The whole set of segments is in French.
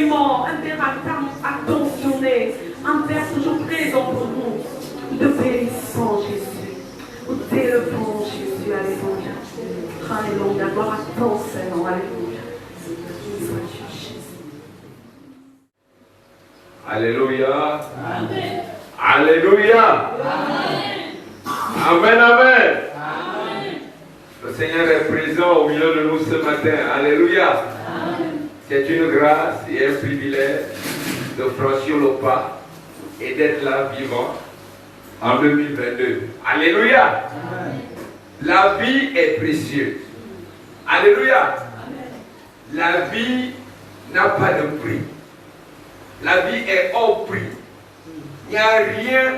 aimant, un Père attentionné, un Père toujours présent pour nous. Nous te bénissons, Jésus. Nous t'élevons, Jésus. Alléluia. Alléluia. Gloire à ton Seigneur. Alléluia. Alléluia. Amen. Alléluia. Amen. Amen. Amen. Le Seigneur est présent au milieu de nous ce matin. Alléluia. C'est une grâce et un privilège de franchir le pas et d'être là vivant en 2022. Alléluia. Amen. La vie est précieuse. Alléluia. Amen. La vie n'a pas de prix. La vie est hors prix. Il n'y a rien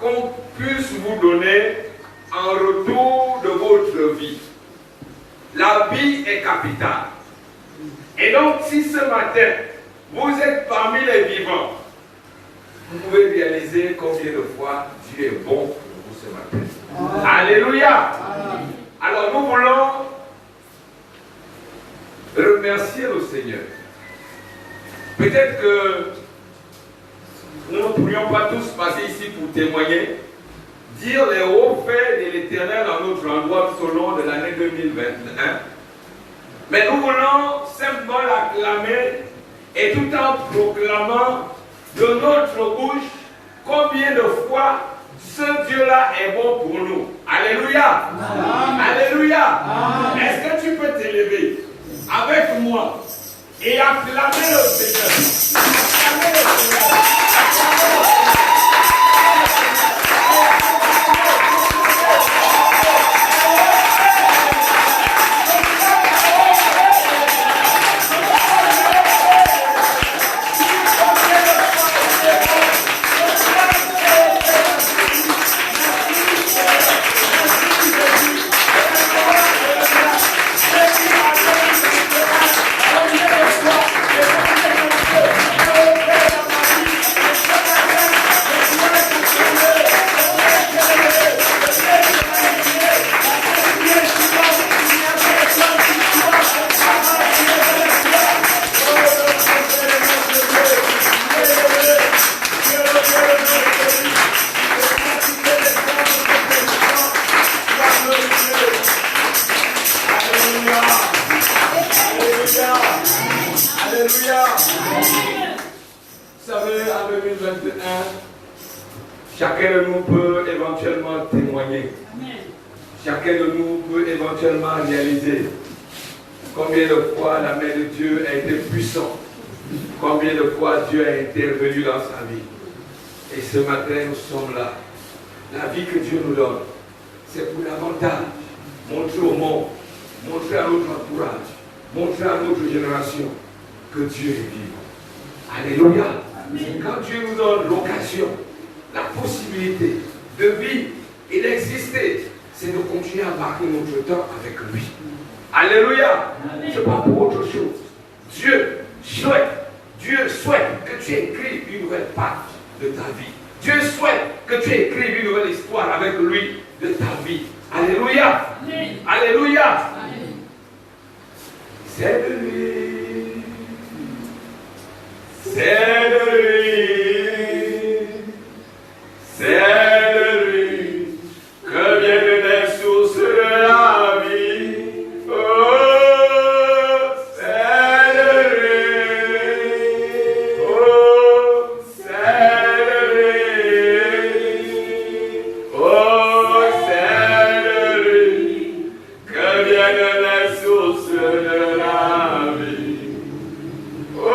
qu'on puisse vous donner en retour de votre vie. La vie est capitale. Et donc, si ce matin, vous êtes parmi les vivants, vous pouvez réaliser combien de fois Dieu est bon pour vous ce matin. Amen. Alléluia. Amen. Alors, nous voulons remercier le Seigneur. Peut-être que nous ne pourrions pas tous passer ici pour témoigner, dire les hauts faits de l'Éternel en notre endroit tout au long de l'année 2021. Mais nous voulons simplement l'acclamer et tout en proclamant de notre bouche combien de fois ce Dieu-là est bon pour nous. Alléluia. Amen. Alléluia. Est-ce que tu peux t'élever avec moi et acclamer le Seigneur? Acclamer le Seigneur. Chacun de nous peut éventuellement témoigner. Chacun de nous peut éventuellement réaliser combien de fois la main de Dieu a été puissante. Combien de fois Dieu a intervenu dans sa vie. Et ce matin, nous sommes là. La vie que Dieu nous donne, c'est pour l'avantage. Montrer au monde, montrer à notre entourage, montrer à notre génération que Dieu est vivant. Alléluia. Quand Dieu nous donne l'occasion, la possibilité de vivre et d'exister, c'est de continuer à marquer notre temps avec lui. Alléluia. Ce n'est pas pour autre chose. Dieu souhaite que tu écrives une nouvelle page de ta vie. Dieu souhaite que tu écrives une nouvelle histoire avec lui de ta vie. Alléluia. Amen. Alléluia. Amen. C'est de lui. C'est de lui. C'est de lui que viennent les sources de la vie. Oh, c'est de lui. Oh, c'est de lui. Oh, c'est de lui que viennent les sources de la vie. Oh,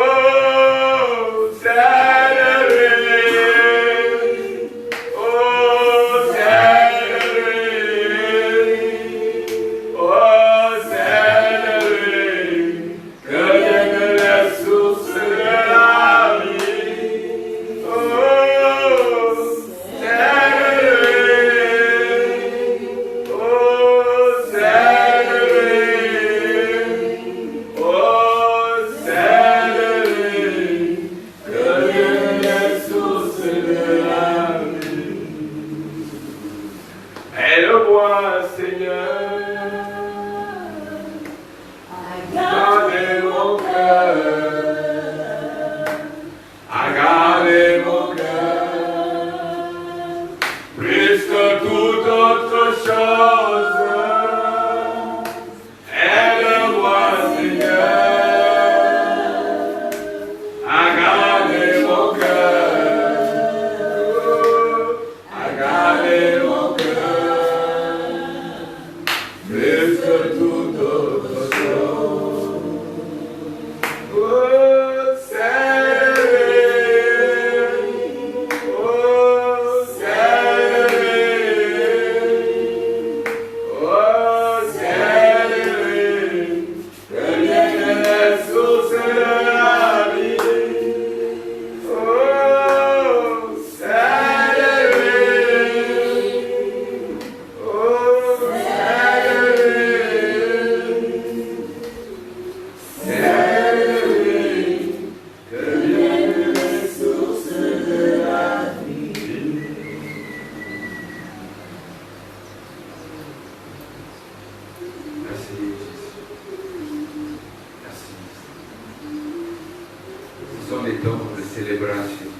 temps de célébration.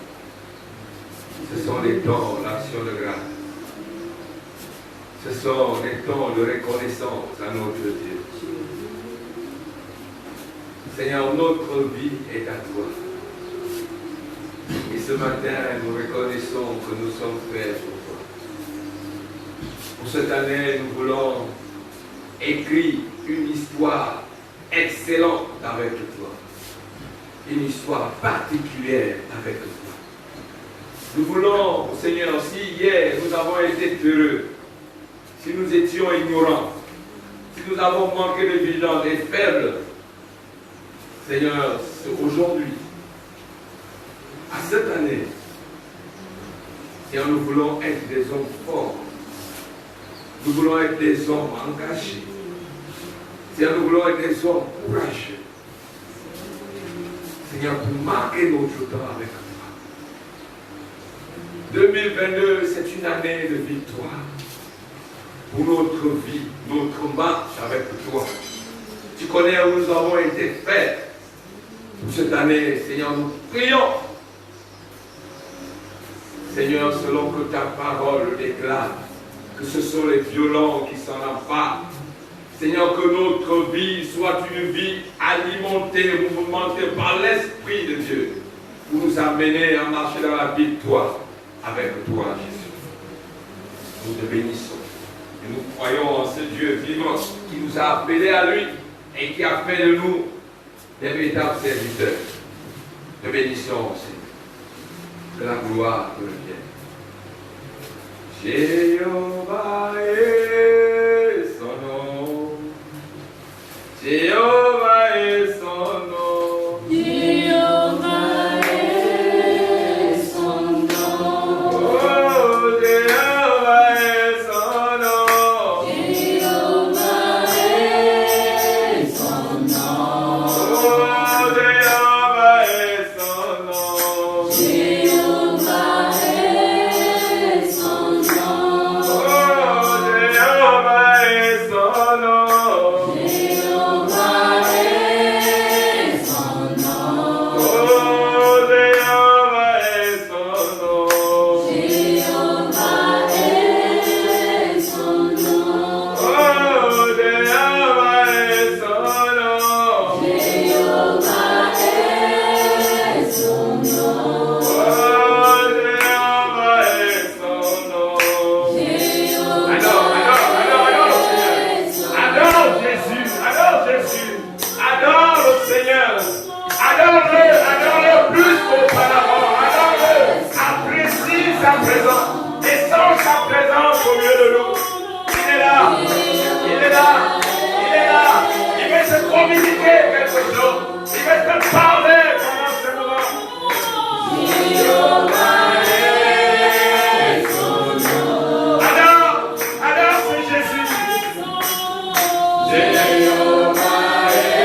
Ce sont les temps d'action de grâce. Ce sont les temps de reconnaissance à notre Dieu. Seigneur, notre vie est à toi. Et ce matin, nous reconnaissons que nous sommes faits pour toi. Pour cette année, nous voulons écrire une histoire excellente avec toi. Une histoire particulière avec toi. Nous voulons, Seigneur, si hier nous avons été heureux, si nous étions ignorants, si nous avons manqué de vigilance et faibles, Seigneur, aujourd'hui, à cette année, Seigneur, nous voulons être des hommes forts. Nous voulons être des hommes engagés. Seigneur, nous voulons être des hommes courageux. Seigneur, pour marquer notre temps avec toi. 2022, c'est une année de victoire. Pour notre vie, notre marche avec toi. Tu connais où nous avons été faits. Pour cette année, Seigneur, nous prions. Seigneur, selon que ta parole déclare, que ce sont les violents qui s'en emparent. Seigneur, que notre vie soit une vie alimentée, mouvementée par l'Esprit de Dieu, pour nous amener à marcher dans la victoire avec toi, Jésus. Nous te bénissons. Et nous croyons en ce Dieu vivant qui nous a appelés à lui et qui a fait de nous des véritables serviteurs. Te bénissons, Seigneur. Que la gloire te revienne. Jéhovah est son nom. Jéhovah est son nom. Jéhovah est son nom. Oh, Jéhovah est son nom. Jéhovah est son nom. Oh, Jéhovah est son nom. Jéhovah est son nom. Oh, Jéhovah est son nom. Jéhovah est son nom. Oh, Jéhovah est son nom. Jéhovah est son nom. Oh, Jéhovah est son nom. Jéhovah est son nom. Oh, Jéhovah est son nom. Adore Jésus, adore Jésus, adore le Seigneur, adore-le plus qu'auparavant, adore-le, apprécie sa présence, descends sa présence au milieu de nous. Il est là, il est là, il est là, il veut te communiquer quelque chose, il veut te parler pendant ce moment. Jéhovah est son nom. Adore ce Jésus. Jéhovah est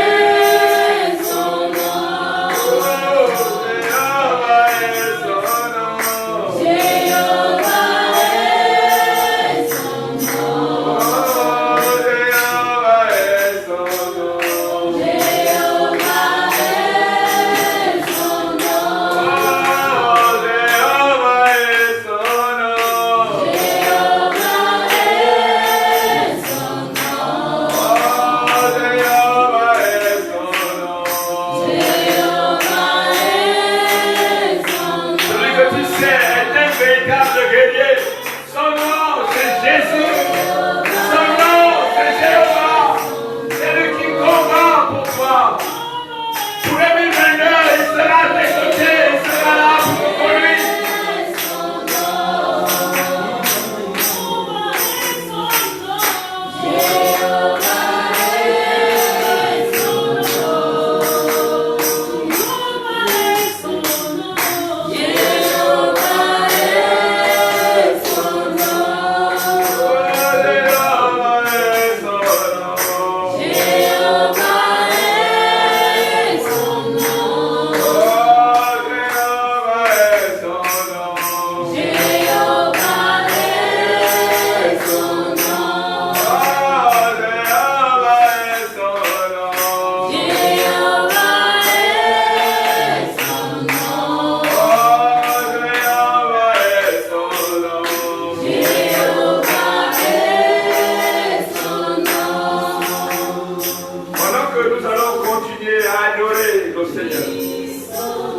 son nom. Oh, Jéhovah est son nom. Jéhovah est son nom. Oh, Jéhovah est son nom. Jéhovah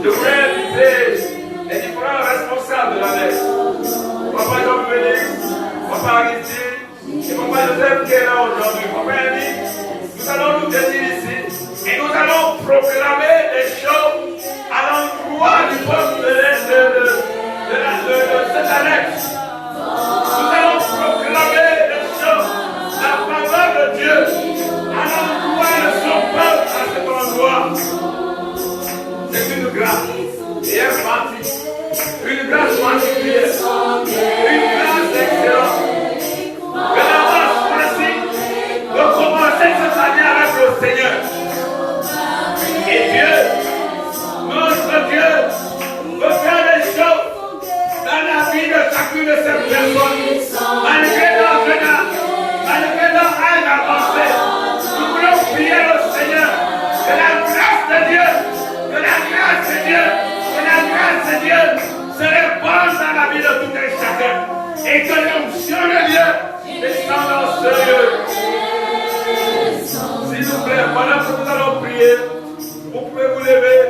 Je voulais inviter les différents responsables de la messe. Papa Jean-Félix, Papa Aristide et Papa Joseph qui est là aujourd'hui. Papa Élie, nous allons nous tenir ici et nous allons proclamer des choses à l'endroit du peuple de cette annexe. Nous allons proclamer des choses à la faveur de Dieu à l'endroit de son peuple à cet endroit. C'est une grâce et un parti. Une grâce particulière, une grâce excellente. Que la grâce choisie de commencer cette année avec le Seigneur. Et Dieu, notre Dieu, veut faire des choses dans la vie de chacune de ces personnes. Malgré leur venant, malgré leur âge avancé, nous voulons prier le Seigneur que la grâce de Dieu, que la grâce de Dieu, que la grâce de Dieu se répand dans la vie de tout un chacun et que l'onction de Dieu descende dans ce lieu. S'il vous plaît, pendant que nous allons prier, vous pouvez vous lever,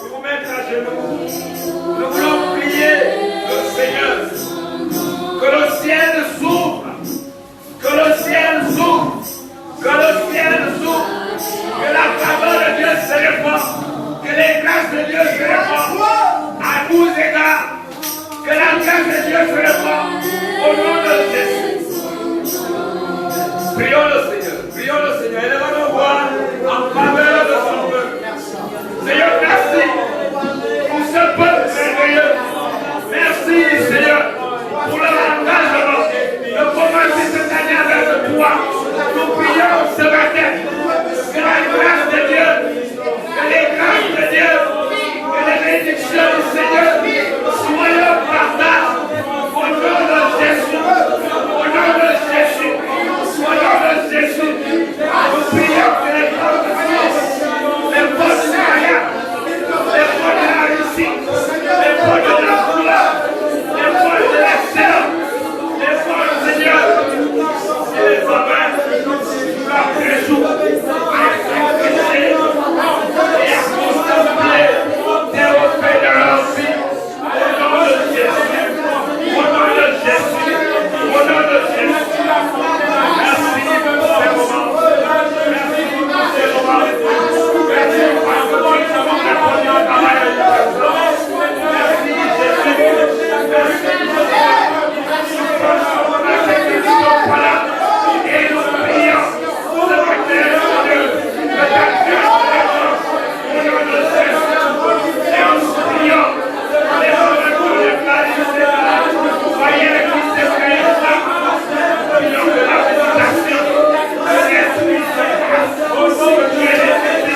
vous mettre à genoux. Nous voulons prier le Seigneur. Que le ciel s'ouvre. Que le ciel s'ouvre. Que le ciel s'ouvre. Que la faveur de Dieu se répand. Que les grâces de Dieu se répandent à tous égards. Que la grâce de Dieu se répand au nom de Jésus. Prions le Seigneur. Prions le Seigneur. Élevons nos voix en faveur de son peuple. Seigneur, merci pour ce peuple merveilleux. Merci, Seigneur, pour leur engagement de commencer cette année avec toi. Nous prions ce matin que la grâce de Dieu, que les grâces de Dieu, que les bénédictions du Seigneur soient leur partage au nom de Jésus. Au nom de Jésus. Au nom de Jésus. Nous prions que les forces de Dieu, les forces de rien, les forces de la réussite, les forces de la gloire, les forces de l'excellence, les forces de Dieu, et les hommes, nous la réjouissons à sacrifier et à contempler des refaits de leur vie. Au nom de Jésus, au nom de Jésus, au nom de Jésus. Merci pour ces moments. Merci pour ces moments. Merci parce que nous avons répondu au travail de Dieu. Merci Jésus. Merci voilà. Et nous prions pour le matin de Dieu. Que ta grâce au nom de Jésus. Et nous prions les hommes pour les clarifier. Voyez les fils de Christ. Prions de la visitation de l'Esprit Saint au nom de Dieu et des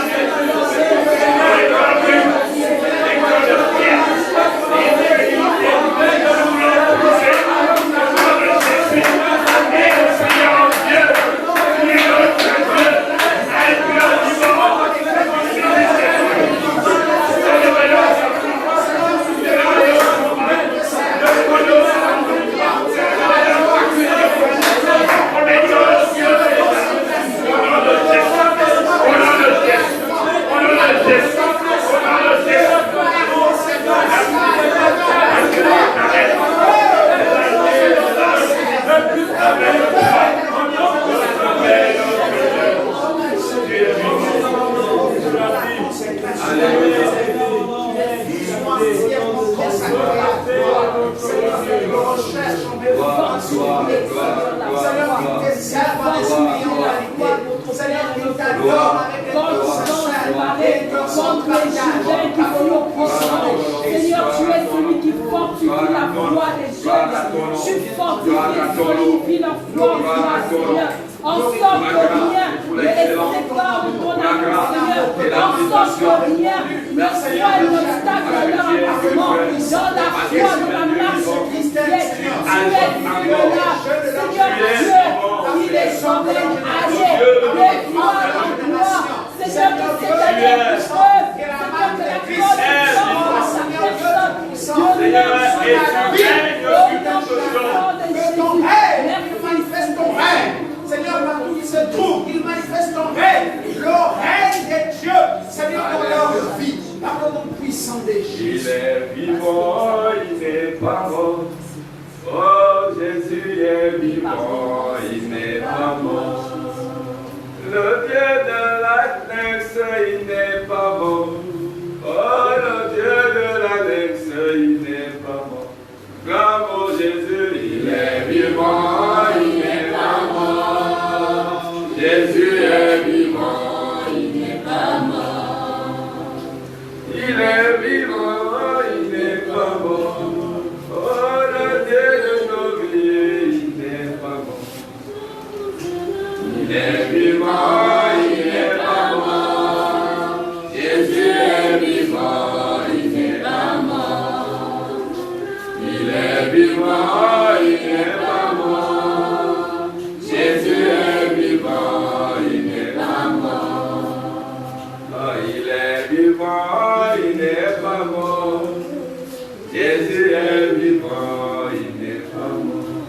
Seigneur, tu es celui qui fortifie la foi des jeunes. Tu fortifies ceux qui vivent leur foi en toi, Seigneur. En sorte que rien ne les sépare de ton amour, Seigneur. En sorte que rien ne soit un obstacle à leur avancement. Dans la foi de la marche chrétienne, tu es celui-là, Seigneur Dieu, qui les emmène à aller de gloire en gloire. Seigneur, que cette année est preuve, Seigneur, que la gloire de sa personne, Dieu manifeste ton règne. Seigneur, partout où il se trouve, il manifeste ton règne. Le règne de Dieu, Seigneur, dans leur vie. Par ton nom puissant. sang de Il Jésus. est vivant, il n'est pas mort. Oh, Jésus est vivant, il n'est pas mort. Le Dieu de l'Annexe, il n'est pas mort. Oh, le Dieu de l'Annexe, il n'est pas mort. Bravo Jésus, il est vivant, il n'est pas mort. Jésus est vivant, il n'est pas mort. Il est vivant, il n'est pas mort. Oh, le Dieu de nos vies, il n'est pas mort. Il est vivant, il n'est pas mort. Jésus est vivant, il n'est pas mort. Il est vivant, il n'est pas mort. Jésus est vivant, il n'est pas mort. Oh, il est vivant, il n'est pas mort. Jésus est vivant, il n'est pas mort.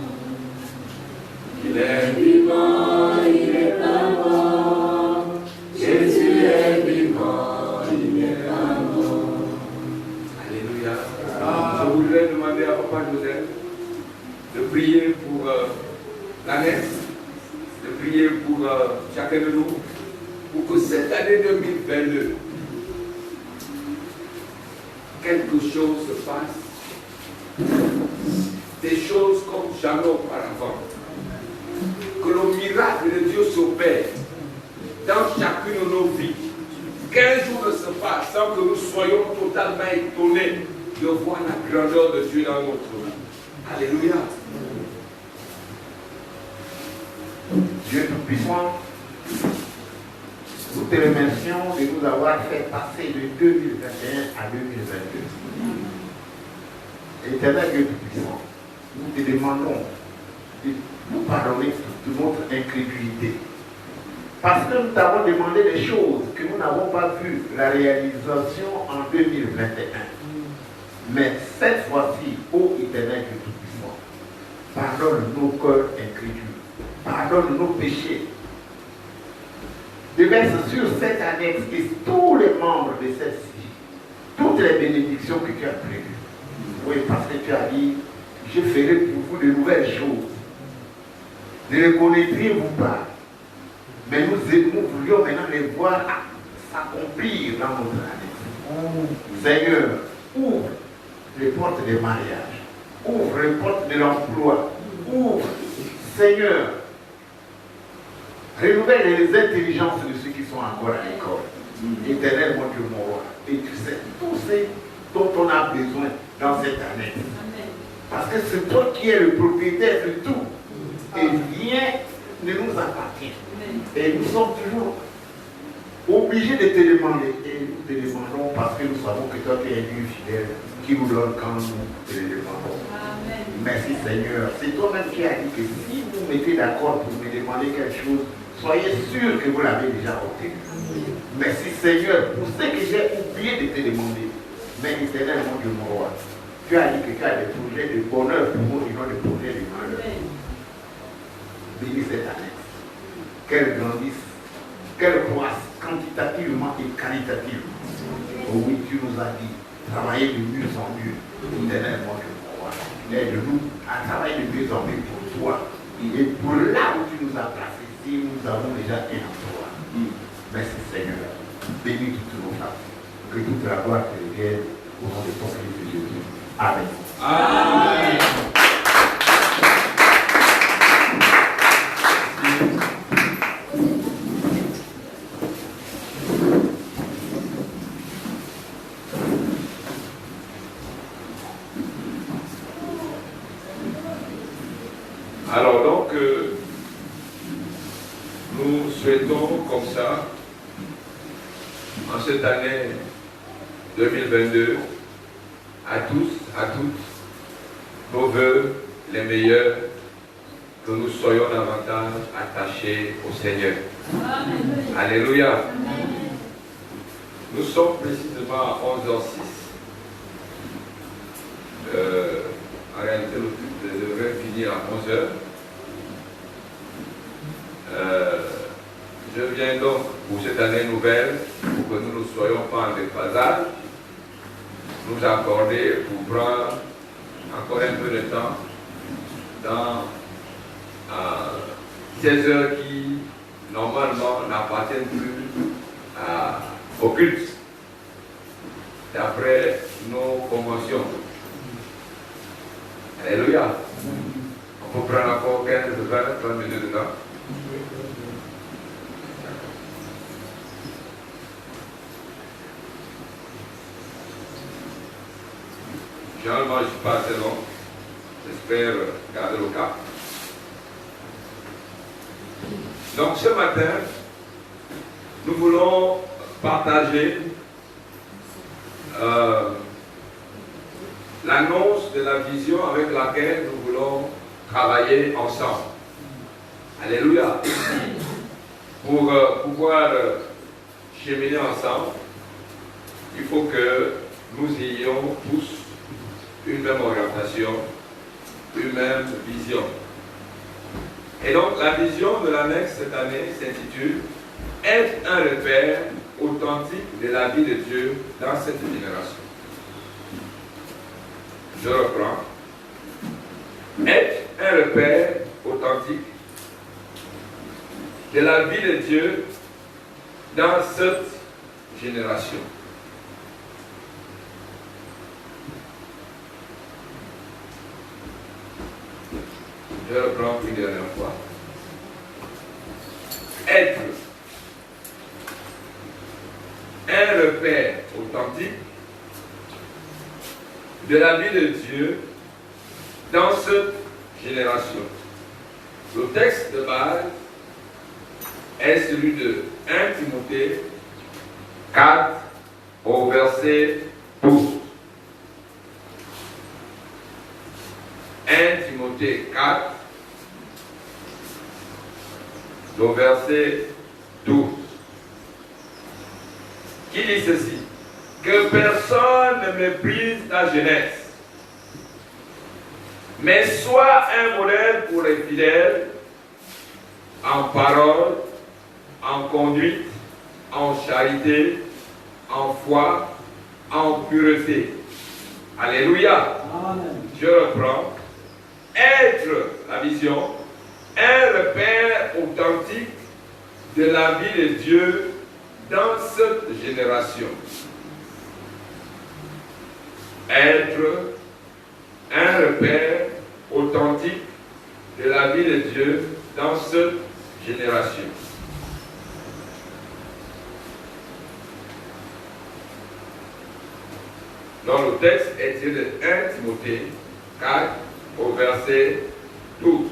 Il est vivant, il n'est pas mort. Jésus est vivant, il n'est pas mort. Alléluia. Je voudrais demander à Papa Joseph de prier pour l'année, de prier pour chacun de nous, pour que cette année 2022, quelque chose se passe, des choses comme jamais auparavant, que le miracle de Dieu s'opère dans chacune de nos vies, qu'un jour ne se passe sans que nous soyons totalement étonnés de voir la grandeur de Dieu dans notre vie. Alléluia. Dieu Tout-Puissant, nous te remercions de nous avoir fait passer de 2021 à 2022. Éternel Dieu Tout-Puissant, nous te demandons de nous pardonner de notre incrédulité. Parce que nous t'avons demandé des choses que nous n'avons pas vu la réalisation en 2021. Mais cette fois-ci, ô Éternel Dieu Tout-Puissant, pardonne nos cœurs incrédules. Pardonne nos péchés. Déverse sur cette annexe et tous les membres de celle-ci toutes les bénédictions que tu as prévues. Oui, parce que tu as dit, je ferai pour vous de nouvelles choses. Ne les connaîtriez-vous pas. Mais nous voulions maintenant les voir s'accomplir dans notre annexe. Seigneur, ouvre les portes des mariages. Ouvre les portes de l'emploi. Ouvre, Seigneur, renouvelle les intelligences de ceux qui sont encore à l'école. Éternel, mon Dieu, mon roi. Et tu sais tout ce dont on a besoin dans cette année. Parce que c'est toi qui es le propriétaire de tout. Et rien ne nous appartient. Et nous sommes toujours obligés de te demander. Et nous te demandons parce que nous savons que toi tu es un Dieu fidèle qui nous donne quand nous te le demandons. Merci Seigneur. C'est toi-même qui as dit que si vous mettez d'accord pour me demander quelque chose, soyez sûr que vous l'avez déjà obtenu. Merci Seigneur pour ce que j'ai oublié de te demander. Mais Éternel, mon Dieu, mon roi, tu as dit que tu as des projets de bonheur pour nous et non des projets de malheur. Bénis cette année. Qu'elle grandisse, qu'elle croisse quantitativement et qualitativement. Oh oui, tu nous as dit, travailler de mieux en mieux. Éternel, mon Dieu, mon roi, aide-nous à travailler de mieux en mieux pour toi. Et pour là où tu nous as placés, si nous avons déjà un emploi. Merci Seigneur. Bénis toutes nos femmes. Que toute la gloire te revienne au nom de ton Fils Jésus. Amen. Amen. Alors donc, nous souhaitons comme ça, en cette année 2022, à tous, à toutes, nos voeux les meilleurs, que nous soyons davantage attachés au Seigneur. Amen. Alléluia. Amen. Nous sommes précisément à 11h06. En réalité, le culte devrait finir à 11h. Je viens donc pour cette année nouvelle, pour que nous ne soyons pas en déphasage, nous accorder pour prendre encore un peu de temps dans ces heures qui normalement n'appartiennent plus au culte d'après nos conventions. Alléluia. On peut prendre encore 15, 20, 30 minutes de temps. Généralement, je ne suis pas assez long. J'espère garder le cap. Donc, ce matin, nous voulons partager l'annonce de la vision avec laquelle nous voulons travailler ensemble. Alléluia. Pour pouvoir cheminer ensemble, il faut que nous ayons tous une même orientation, une même vision. Et donc la vision de l'annexe cette année s'intitule « Être un repère authentique de la vie de Dieu dans cette génération ». Je reprends. Être un repère authentique de la vie de Dieu dans cette génération. Je reprends une dernière fois. Être un repère authentique de la vie de Dieu dans cette génération. Le texte de base est celui de 1 Timothée 4 au verset 12. 1 Timothée 4 au verset 12. Qui dit ceci? Que personne ne méprise ta jeunesse, mais sois un modèle pour les fidèles en parole, en conduite, en charité, en foi, en pureté. Alléluia. Amen. Je reprends. Être, la vision, un repère authentique de la vie de Dieu dans cette génération. Être un repère authentique de la vie de Dieu dans cette génération. Donc le texte est tiré de 1 Timothée 4 au verset 12.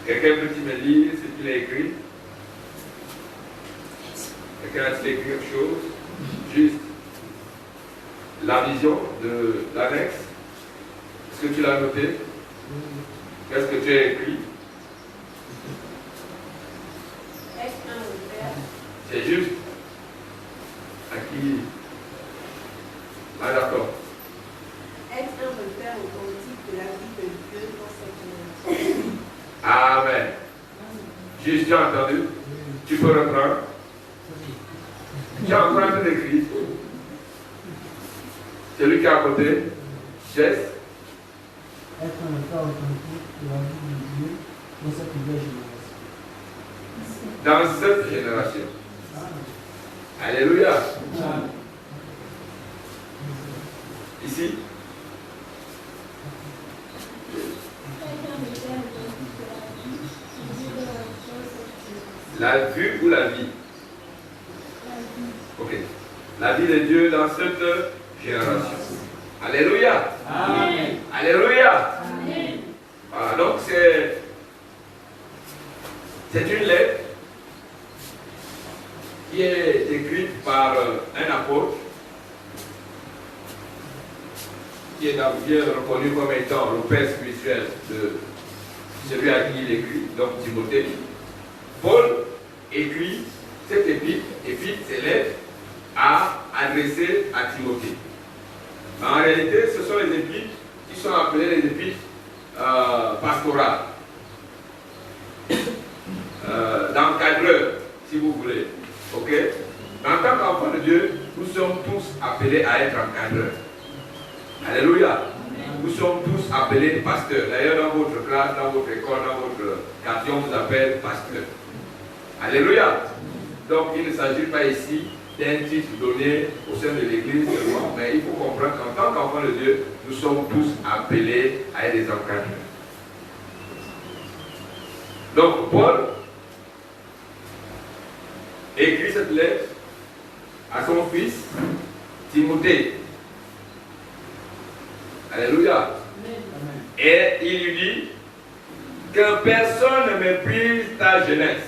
Quelqu'un peut-il me lire ce qu'il a écrit? Quelqu'un a-t-il écrit quelque chose? Juste la vision de l'annexe. Est-ce que tu l'as noté? Qu'est-ce que tu as écrit? C'est juste. À qui? Ah d'accord. Être un repère authentique de la vie de Dieu dans cette génération. Amen. Juste, tu as entendu? Tu peux reprendre? Tu as encore un peu d'écrit. Celui qui est à côté. Jess. Être un repère authentique de la vie de Dieu dans cette nouvelle génération. Dans cette génération. Alléluia. Ici. La vue ou la vie? Ok. La vie de Dieu dans cette génération. Alléluia. Amen. Alléluia. Voilà, donc c'est une lettre qui est écrite par un apôtre qui est bien reconnu comme étant le père spirituel de celui à qui il écrit, donc Timothée. Paul écrit cette épître, ces lettres, à adresser à Timothée. En réalité, ce sont les épîtres qui sont appelées les épîtres pastorales. D'encadreur, si vous voulez. Ok? En tant qu'enfants de Dieu, nous sommes tous appelés à être encadreurs. Alléluia. Nous sommes tous appelés pasteurs. D'ailleurs, dans votre classe, dans votre école, dans votre quartier, on vous appelle pasteur. Alléluia. Donc, il ne s'agit pas ici d'un titre donné au sein de l'Église seulement, mais il faut comprendre qu'en tant qu'enfants de Dieu, nous sommes tous appelés à être des encadreurs. Donc, Paul écrit cette lettre à son fils Timothée. Alléluia. Et il lui dit que personne ne méprise ta jeunesse.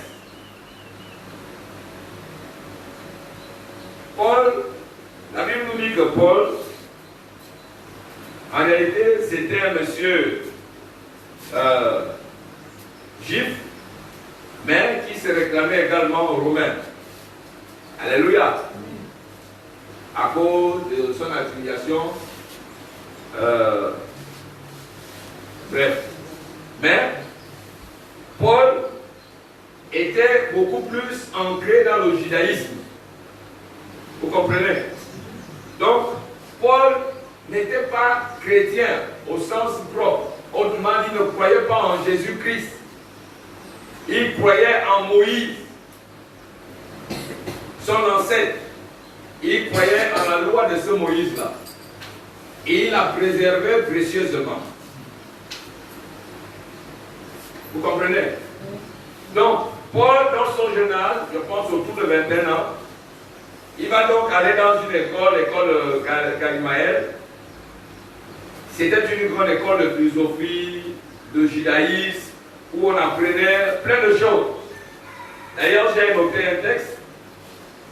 Paul, la Bible nous dit que Paul, en réalité, c'était un monsieur juif, mais qui se réclamait également romain. Alléluia. À cause de son affiliation. Bref. Mais Paul était beaucoup plus ancré dans le judaïsme. Vous comprenez? Donc, Paul n'était pas chrétien au sens propre. Autrement dit, il ne croyait pas en Jésus-Christ. Il croyait en Moïse, son ancêtre. Il croyait en la loi de ce Moïse-là. Et il la préservait précieusement. Vous comprenez? Donc, Paul, dans son jeune âge, je pense autour de 21 ans, il va donc aller dans une école, l'école Galimaël. C'était une grande école de philosophie, de judaïsme, où on apprenait plein de choses. D'ailleurs, j'ai noté un texte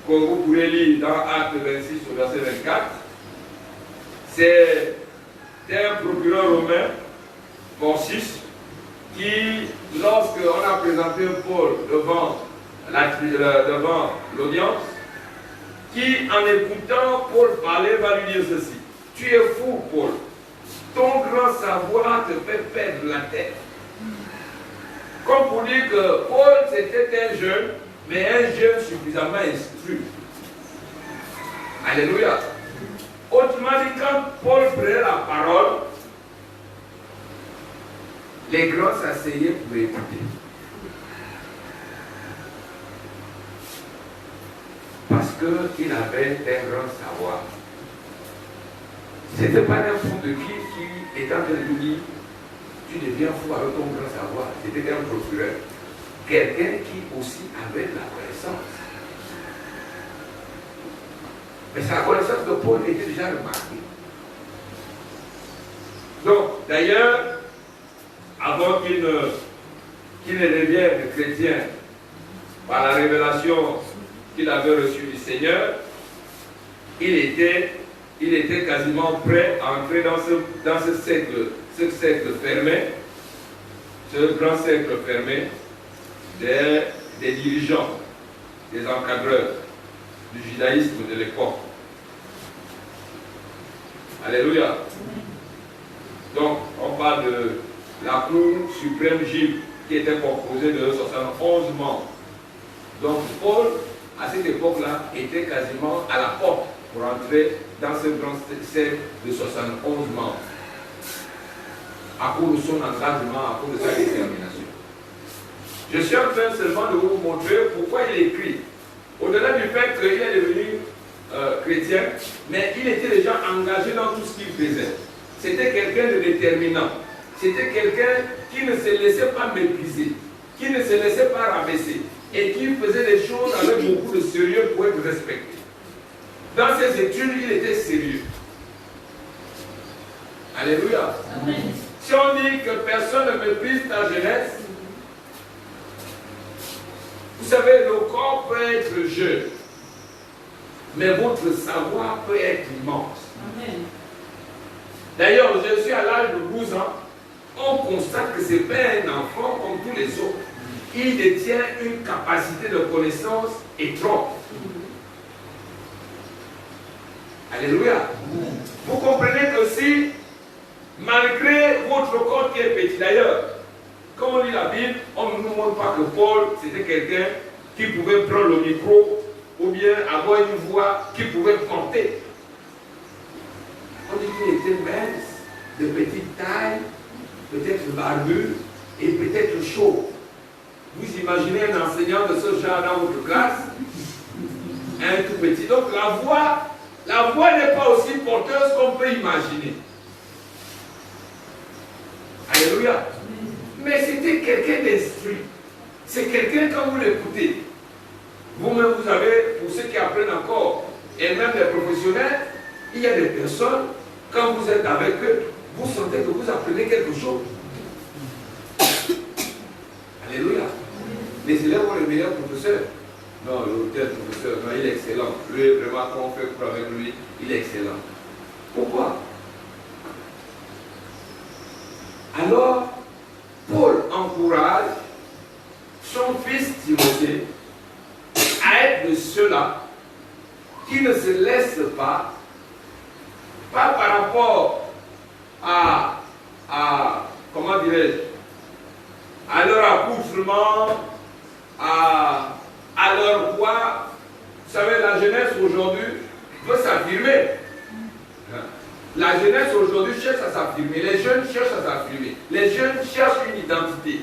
que vous pourrez lire dans Acte 26 au verset 24. C'est un procureur romain, Pontius, qui, lorsqu'on a présenté Paul devant l'audience, qui, en écoutant Paul parler, va lui dire ceci: tu es fou, Paul. Ton grand savoir te fait perdre la tête. Comme pour dire que Paul, c'était un jeune, mais un jeune suffisamment instruit. Alléluia. Autrement dit, quand Paul prenait la parole, les grands s'asseyaient pour écouter. Parce qu'il avait un grand savoir. Ce n'était pas n'importe qui était en train de lui dire tu deviens fou avec ton grand savoir. C'était un procureur. Quelqu'un qui aussi avait de la connaissance. Mais sa connaissance de Paul était déjà remarquée. Donc, d'ailleurs, avant qu'il ne devienne chrétien par la révélation qu'il avait reçue du Seigneur, il était quasiment prêt à entrer dans ce cercle fermé, ce grand cercle fermé des dirigeants, des encadreurs du judaïsme de l'époque. Alléluia. Donc, on parle de la cour suprême juive qui était composée de 71 membres. Donc, Paul, à cette époque-là, était quasiment à la porte pour entrer dans ce grand cercle de 71 membres. À cause de son engagement, à cause de sa détermination. Je suis en train seulement de vous montrer pourquoi il écrit. Au-delà du fait qu'il est devenu chrétien, mais il était déjà engagé dans tout ce qu'il faisait. C'était quelqu'un de déterminant. C'était quelqu'un qui ne se laissait pas mépriser, qui ne se laissait pas rabaisser et qui faisait des choses avec beaucoup de sérieux pour être respecté. Dans ses études, il était sérieux. Alléluia. Amen. Si on dit que personne ne méprise ta jeunesse, vous savez, le corps peut être jeune, mais votre savoir peut être immense. Amen. D'ailleurs, je suis à l'âge de 12 ans, on constate que ce n'est pas un enfant comme tous les autres. Il détient une capacité de connaissance étrange. Alléluia. Vous comprenez que si, malgré votre corps qui est petit d'ailleurs, comme on lit la Bible, on ne nous montre pas que Paul, c'était quelqu'un qui pouvait prendre le micro ou bien avoir une voix qui pouvait porter. On dit qu'il était mince, de petite taille, peut-être barbu et peut-être chaud. Vous imaginez un enseignant de ce genre dans votre classe, un tout petit. Donc la voix n'est pas aussi porteuse qu'on peut imaginer. Alléluia. Mais c'était quelqu'un d'instruit. C'est quelqu'un, quand vous l'écoutez, vous-même vous avez, pour ceux qui apprennent encore, et même les professionnels, il y a des personnes, quand vous êtes avec eux, vous sentez que vous apprenez quelque chose. Alléluia. Les élèves ont le meilleur professeur. Non, le tel professeur, non, il est excellent. Lui, vraiment, quand on fait cours avec lui, il est excellent. Pourquoi? Alors, Paul encourage son fils Timothée à être de ceux-là qui ne se laissent pas par rapport à comment dirais-je, à leur accoutrement, à leur poids. Vous savez, la jeunesse aujourd'hui veut s'affirmer. La jeunesse aujourd'hui cherche à s'affirmer. Les jeunes cherchent à s'affirmer. Les jeunes cherchent une identité.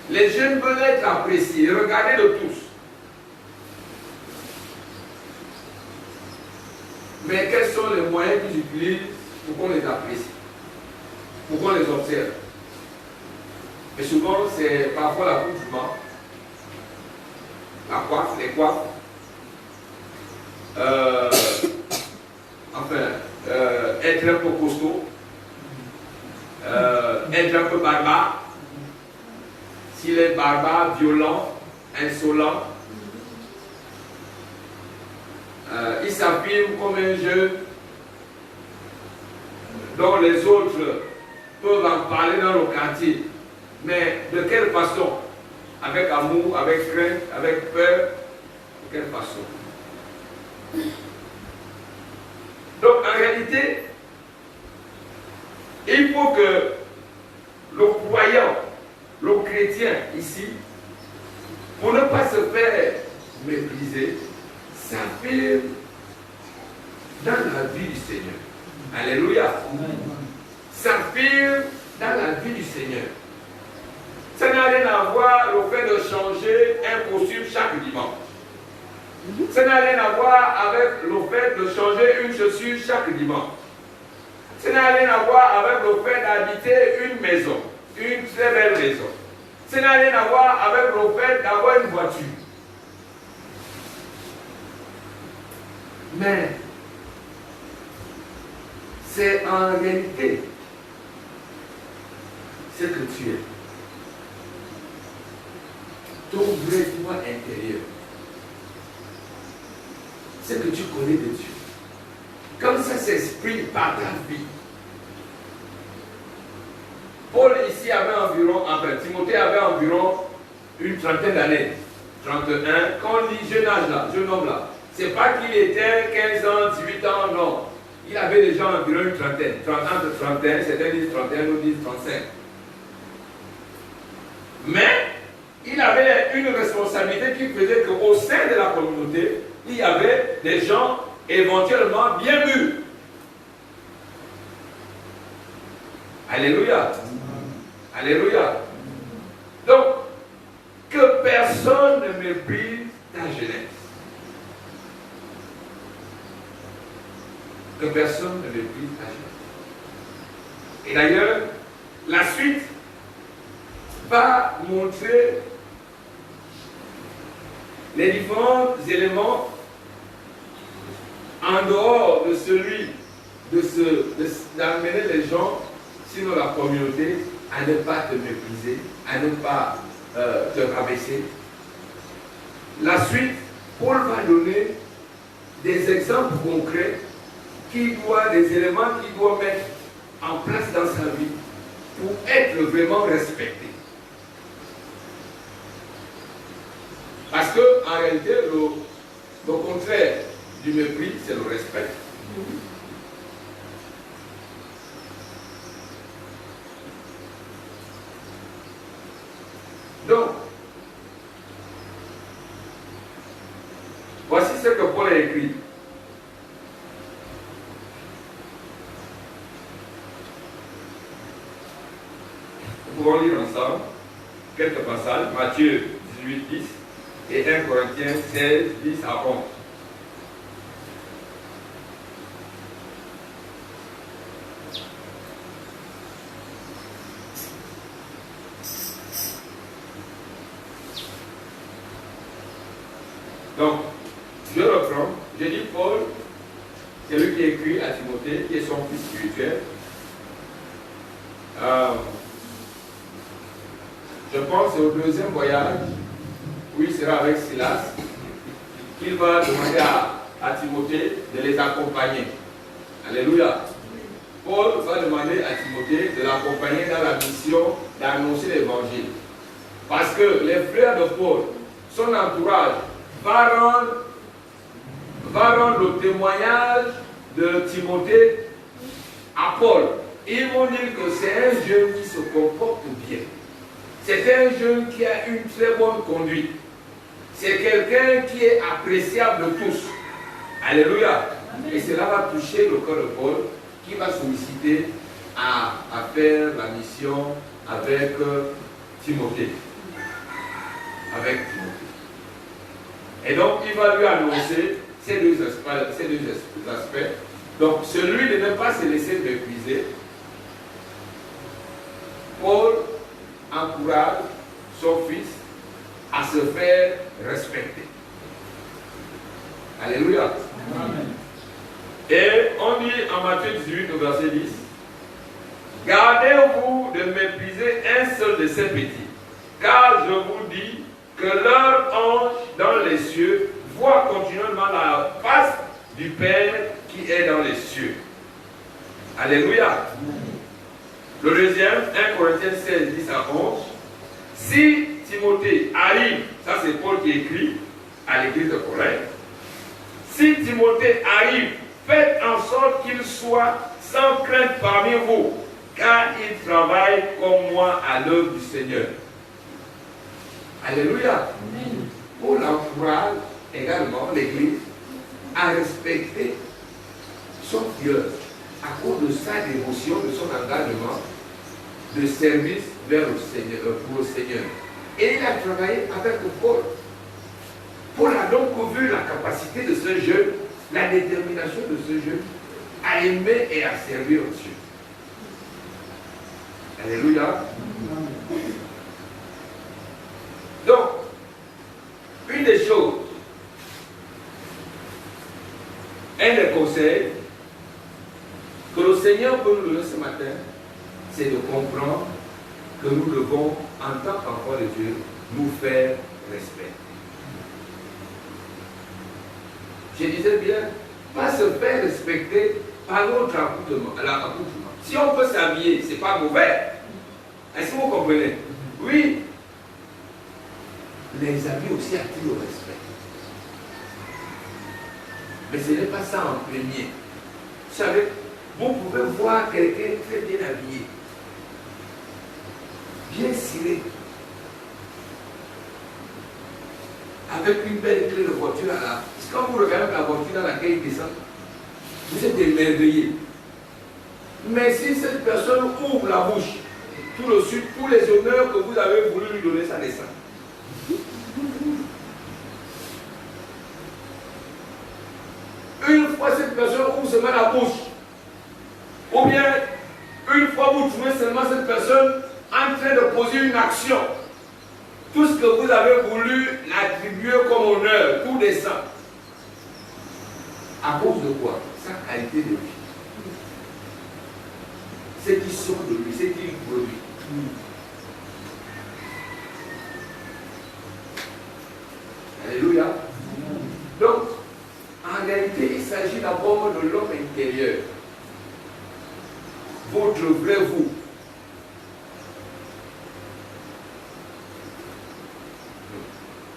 Les jeunes veulent être appréciés, regardés de tous. Mais quels sont les moyens qu'ils utilisent pour qu'on les apprécie, pour qu'on les observe? Et souvent, c'est parfois l'accoutrement, la coiffe, les coiffes, être un peu costaud, être un peu barbare. S'il est barbare, violent, insolent, il s'affirme comme un jeune dont les autres peuvent en parler dans le quartier. Mais de quelle façon? Avec amour, avec crainte, avec peur? De quelle façon? Donc en réalité, il faut que le croyant, le chrétien ici, pour ne pas se faire mépriser, s'affirme dans la vie du Seigneur. Alléluia. S'affirme dans la vie du Seigneur. Ça n'a rien à voir le fait de changer un costume chaque dimanche. Ça n'a rien à voir avec le fait de changer une chaussure chaque dimanche. Ça n'a rien à voir avec le fait d'habiter une maison, une très belle maison. Ça n'a rien à voir avec le fait d'avoir une voiture. Mais c'est en réalité ce que tu es. Ton vrai toi intérieur. Ce que tu connais de Dieu. Comme ça s'exprime par ta vie. Paul ici avait environ, Timothée avait environ une trentaine d'années. 31, quand on dit jeune âge là, jeune homme là, c'est pas qu'il était 15 ans, 18 ans, non. Il avait déjà environ une trentaine. Entre 31, certains disent 31, d'autres disent 35. Mais il avait une responsabilité qui faisait qu'au sein de la communauté, il y avait des gens éventuellement bien mûrs. Alléluia. Alléluia. Donc, que personne ne méprise ta jeunesse. Que personne ne méprise ta jeunesse. Et d'ailleurs, la suite va montrer les différents éléments en dehors de celui d'amener les gens, sinon la communauté, à ne pas te mépriser, à ne pas te rabaisser. La suite, Paul va donner des exemples concrets des éléments qu'il doit mettre en place dans sa vie pour être vraiment respecté. Parce que en réalité, le contraire du mépris, c'est le respect. Donc, pouvons lire ensemble quelques passages, Matthieu 18, 10 et 1 Corinthiens 16, 10 à 11. Donc, je reprends, je dis Paul, c'est lui qui écrit à Timothée, qui est son fils spirituel. Je pense au deuxième voyage, où il sera avec Silas, qu'il va demander à Timothée de les accompagner. Alléluia. Paul va demander à Timothée de l'accompagner dans la mission d'annoncer l'évangile. Parce que les frères de Paul, son entourage, va rendre le témoignage de Timothée à Paul. Ils vont dire que c'est un jeune qui se comporte bien. C'est un jeune qui a une très bonne conduite. C'est quelqu'un qui est appréciable de tous. Alléluia. Amen. Et cela va toucher le cœur de Paul qui va solliciter à faire la mission avec Timothée. Et donc, il va lui annoncer ces deux aspects. Donc, celui de ne pas se laisser mépriser. Paul encourage son fils à se faire respecter. Alléluia. Amen. Et on dit en Matthieu 18, au verset 10, gardez-vous de mépriser un seul de ces petits, car je vous dis que leur ange dans les cieux voit continuellement la face du Père qui est dans les cieux. Alléluia. Le deuxième, 1 Corinthiens 16, 10 à 11. Si Timothée arrive, ça c'est Paul qui écrit à l'église de Corinthe. Si Timothée arrive, faites en sorte qu'il soit sans crainte parmi vous, car il travaille comme moi à l'œuvre du Seigneur. Alléluia. Paul encourage également l'église à respecter son Dieu à cause de sa dévotion, de son engagement de service vers le Seigneur, pour le Seigneur. Et il a travaillé avec Paul. Paul a donc vu la capacité de ce jeune, la détermination de ce jeune à aimer et à servir Dieu. Alléluia. Donc, une des choses, un des conseils que le Seigneur peut nous donner ce matin, c'est de comprendre que nous devons, en tant qu'enfants de Dieu, nous faire respecter. Je disais bien, pas se faire respecter par notre accoutrement. Si on peut s'habiller, ce n'est pas mauvais. Est-ce que vous comprenez? Oui. Les habits aussi attirent le respect. Mais ce n'est pas ça en premier. Vous savez, vous pouvez voir quelqu'un très bien habillé, bien ciré, avec une belle clé de voiture à la... Quand vous regardez la voiture dans laquelle il descend, vous êtes émerveillé. Mais si cette personne ouvre la bouche, tout de suite, tous les honneurs que vous avez voulu lui donner, ça descend. Une fois cette personne ouvre seulement la bouche, ou bien une fois vous trouvez seulement cette personne en train de poser une action, tout ce que vous avez voulu l'attribuer comme honneur, tout descend. À cause de quoi? Sa qualité de vie. Ce qui sort de lui, ce qu'il produit. Alléluia. Donc, en réalité, il s'agit d'abord de l'homme intérieur. Votre vrai vous.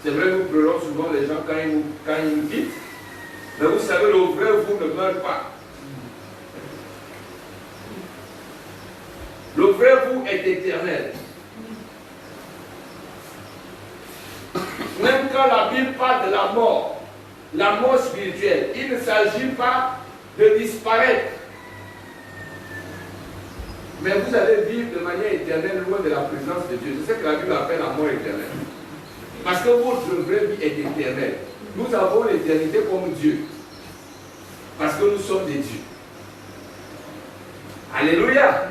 C'est vrai, nous pleurons souvent les gens quand ils nous quittent. Mais vous savez, le vrai vous ne meurt pas. Le vrai vous est éternel. Même quand la Bible parle de la mort spirituelle, il ne s'agit pas de disparaître. Mais vous allez vivre de manière éternelle loin de la présence de Dieu. C'est ce que la Bible appelle la mort éternelle. Parce que votre vraie vie est éternelle. Nous avons l'éternité comme Dieu. Parce que nous sommes des dieux. Alléluia.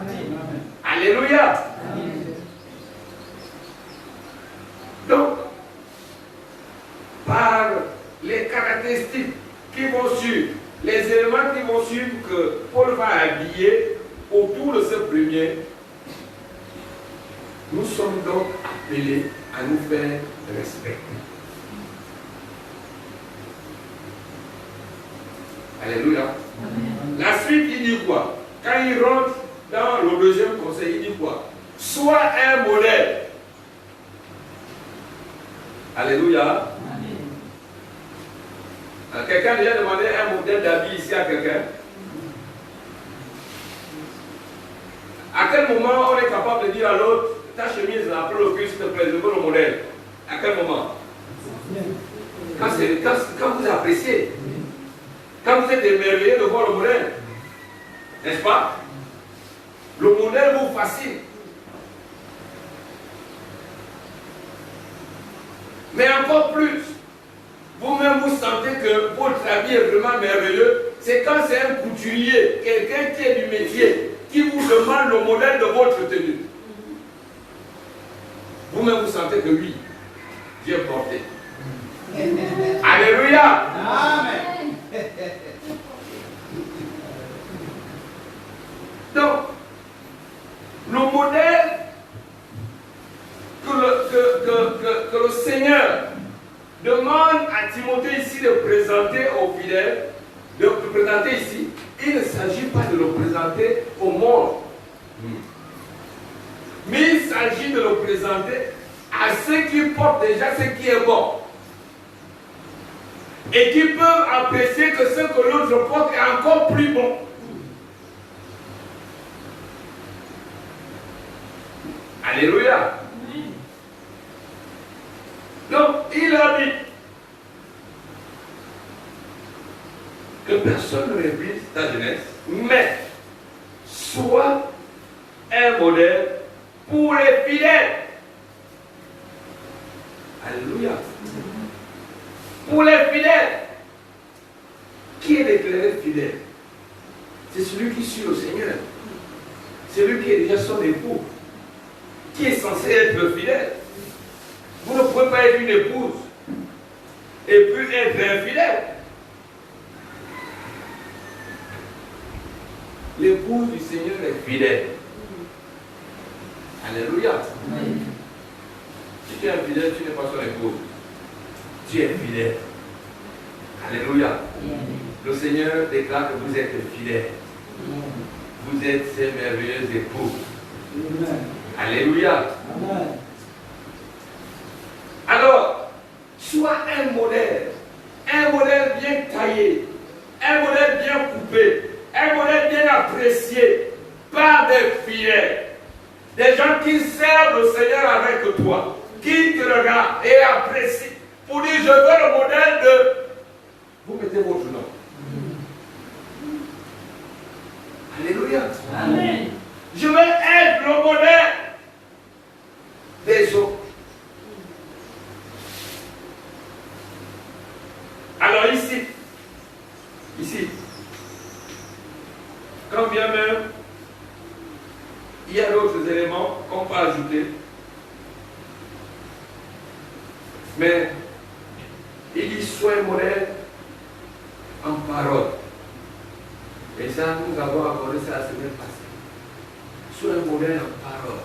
Alléluia. Donc, par les caractéristiques qui vont suivre, les éléments qui vont suivre que Paul va habiller autour de ce premier, nous sommes donc appelés à nous faire respecter. Alléluia. La suite, il dit quoi? Quand il rentre dans le deuxième conseil, il dit quoi? Sois un modèle. Alléluia. Quelqu'un a déjà demandé un modèle d'habit ici à quelqu'un? À quel moment on est capable de dire à l'autre, ta chemise après le cul, s'il te plaît, je veux le modèle? À quel moment? Quand vous appréciez. Quand vous êtes émerveillé de voir le modèle. N'est-ce pas? Le modèle vous fascine. Mais encore plus, vous-même vous sentez que votre habit est vraiment merveilleux. C'est quand c'est un couturier, quelqu'un qui est du métier, qui vous demande le modèle de votre tenue. Vous-même vous sentez que oui, Dieu est porté. Alléluia. Amen. Donc, le modèle que le Seigneur demande à Timothée ici de présenter aux fidèles, de présenter ici, il ne s'agit pas de le présenter au monde, mais il s'agit de le présenter à ceux qui portent déjà ce qui est bon et qui peuvent apprécier que ce que l'autre porte est encore plus bon. Alléluia. Donc, il a dit que personne ne répète ta jeunesse, mais sois un modèle pour les fidèles. Alléluia. Pour les fidèles. Qui est déclaré fidèle? C'est celui qui suit le Seigneur. Celui qui est déjà son époux. Qui est censé être fidèle. Vous ne pouvez pas être une épouse et puis être infidèle. L'épouse du Seigneur est fidèle. Alléluia. Si tu es infidèle, tu n'es pas son épouse. Tu es fidèle. Alléluia. Le Seigneur déclare que vous êtes fidèles. Vous êtes ses merveilleux époux. Alléluia. Alors, sois un modèle bien taillé, un modèle bien coupé, un modèle bien apprécié par des fidèles, des gens qui servent le Seigneur avec toi, qui te regardent et apprécient pour dire je veux le modèle de... Vous mettez votre nom. Alléluia. Amen. Je veux être le modèle des autres. Alors ici, quand bien même il y a d'autres éléments qu'on peut ajouter, mais il dit sois un modèle en parole. Et ça, nous avons abordé ça la semaine passée. Sois un modèle en parole.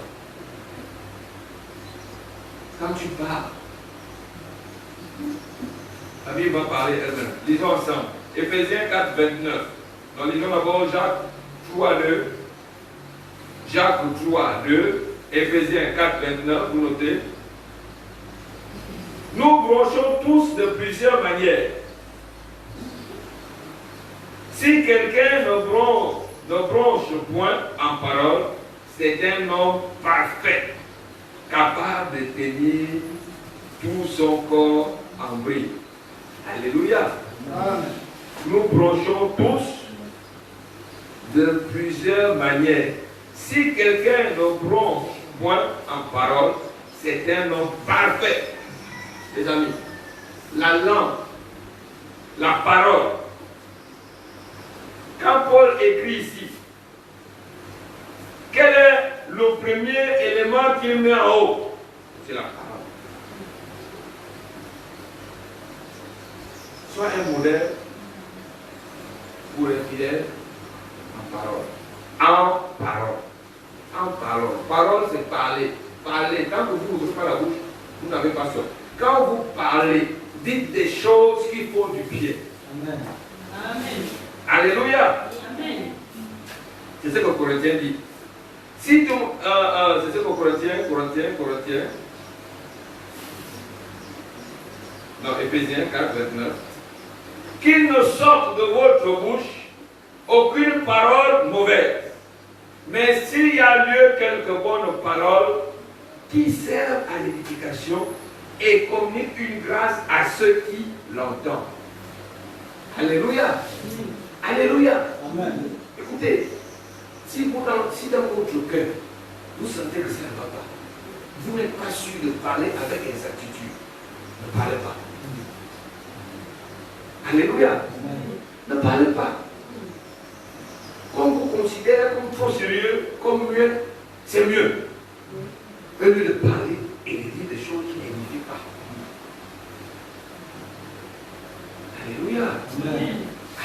Quand tu parles, la Bible va parler elle-même. Lisons ensemble. Éphésiens 4, 29. Donc lisons d'abord Jacques 3, 2. Jacques 3, 2. Éphésiens 4, 29. Vous notez. Nous bronchons tous de plusieurs manières. Si quelqu'un ne bronche point en parole, c'est un homme parfait, capable de tenir tout son corps en bride. Alléluia. Amen. Nous bronchons tous de plusieurs manières. Si quelqu'un ne bronche point en parole, c'est un homme parfait. Les amis, la langue, la parole. Quand Paul écrit ici, quel est le premier élément qu'il met en haut? C'est la parole. Sois un modèle pour les fidèles en parole. En parole. En parole. Parole, c'est parler. Parler. Quand vous n'ouvrez pas la bouche, vous n'avez pas ça. Quand vous parlez, dites des choses qui font du bien. Amen. Amen. Alléluia. Amen. C'est ce que Corinthiens dit. Si tu, c'est ce que Corinthiens, non, Éphésiens 4, 29. Qu'il ne sorte de votre bouche aucune parole mauvaise. Mais s'il y a lieu quelques bonnes paroles qui servent à l'édification et communiquent une grâce à ceux qui l'entendent. Alléluia. Alléluia. Amen. Écoutez, si dans votre cœur, vous sentez que ça ne va pas, vous n'êtes pas sûr de parler avec exactitude, ne parlez pas. Alléluia. Ne parlez pas. Comme vous considérez comme trop sérieux, comme mieux, c'est mieux. Au lieu de parler et de dire des choses qui n'édifient pas. Alléluia. Amen.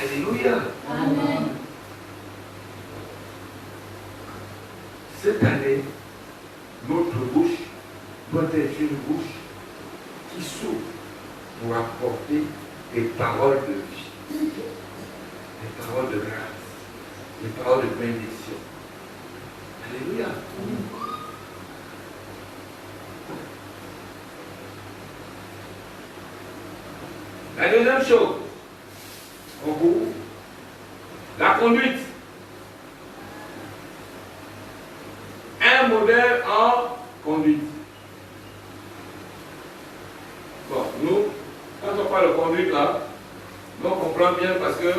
Alléluia. Amen. Cette année, notre bouche doit être une bouche qui s'ouvre pour apporter des paroles de vie, des paroles de grâce, des paroles de bénédiction. Alléluia. La deuxième chose, en gros, la conduite. Un modèle en conduite. Bon, nous, quand on parle de conduite là, nous on comprend bien parce que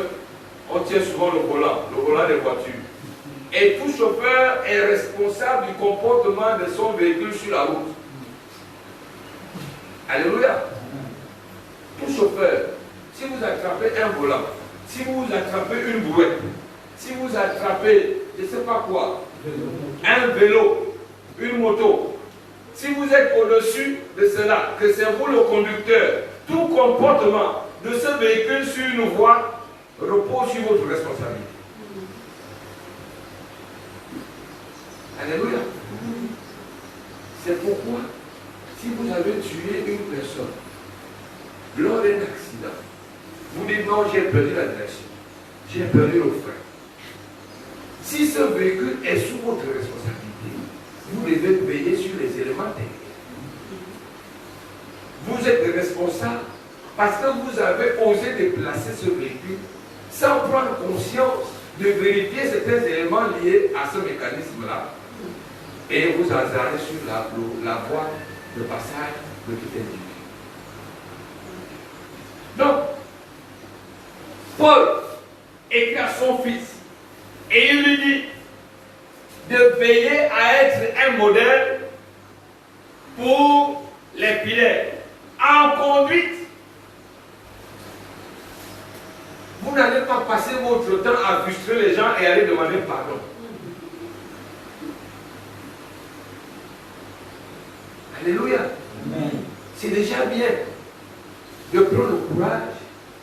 on tient souvent le volant des voitures. Et tout chauffeur est responsable du comportement de son véhicule sur la route. Alléluia. Tout chauffeur, si vous attrapez un volant, si vous attrapez une brouette, si vous attrapez, je ne sais pas quoi, un vélo, une moto, si vous êtes au-dessus de cela, que c'est vous le conducteur, tout comportement de ce véhicule sur une voie repose sur votre responsabilité. Alléluia. C'est pourquoi, si vous avez tué une personne lors d'un accident, vous dites non, j'ai perdu la direction, j'ai perdu le frein. Si ce véhicule est sous votre responsabilité, vous devez veiller sur les éléments techniques. Vous êtes responsable parce que vous avez osé déplacer ce véhicule sans prendre conscience de vérifier certains éléments liés à ce mécanisme-là et vous hasardez sur la voie de passage de tout individu. Donc, Paul écrit à son fils et il lui dit de veiller à être un modèle pour les fidèles en conduite. Vous n'allez pas passer votre temps à frustrer les gens et aller demander pardon. Alléluia. Amen. C'est déjà bien de prendre le courage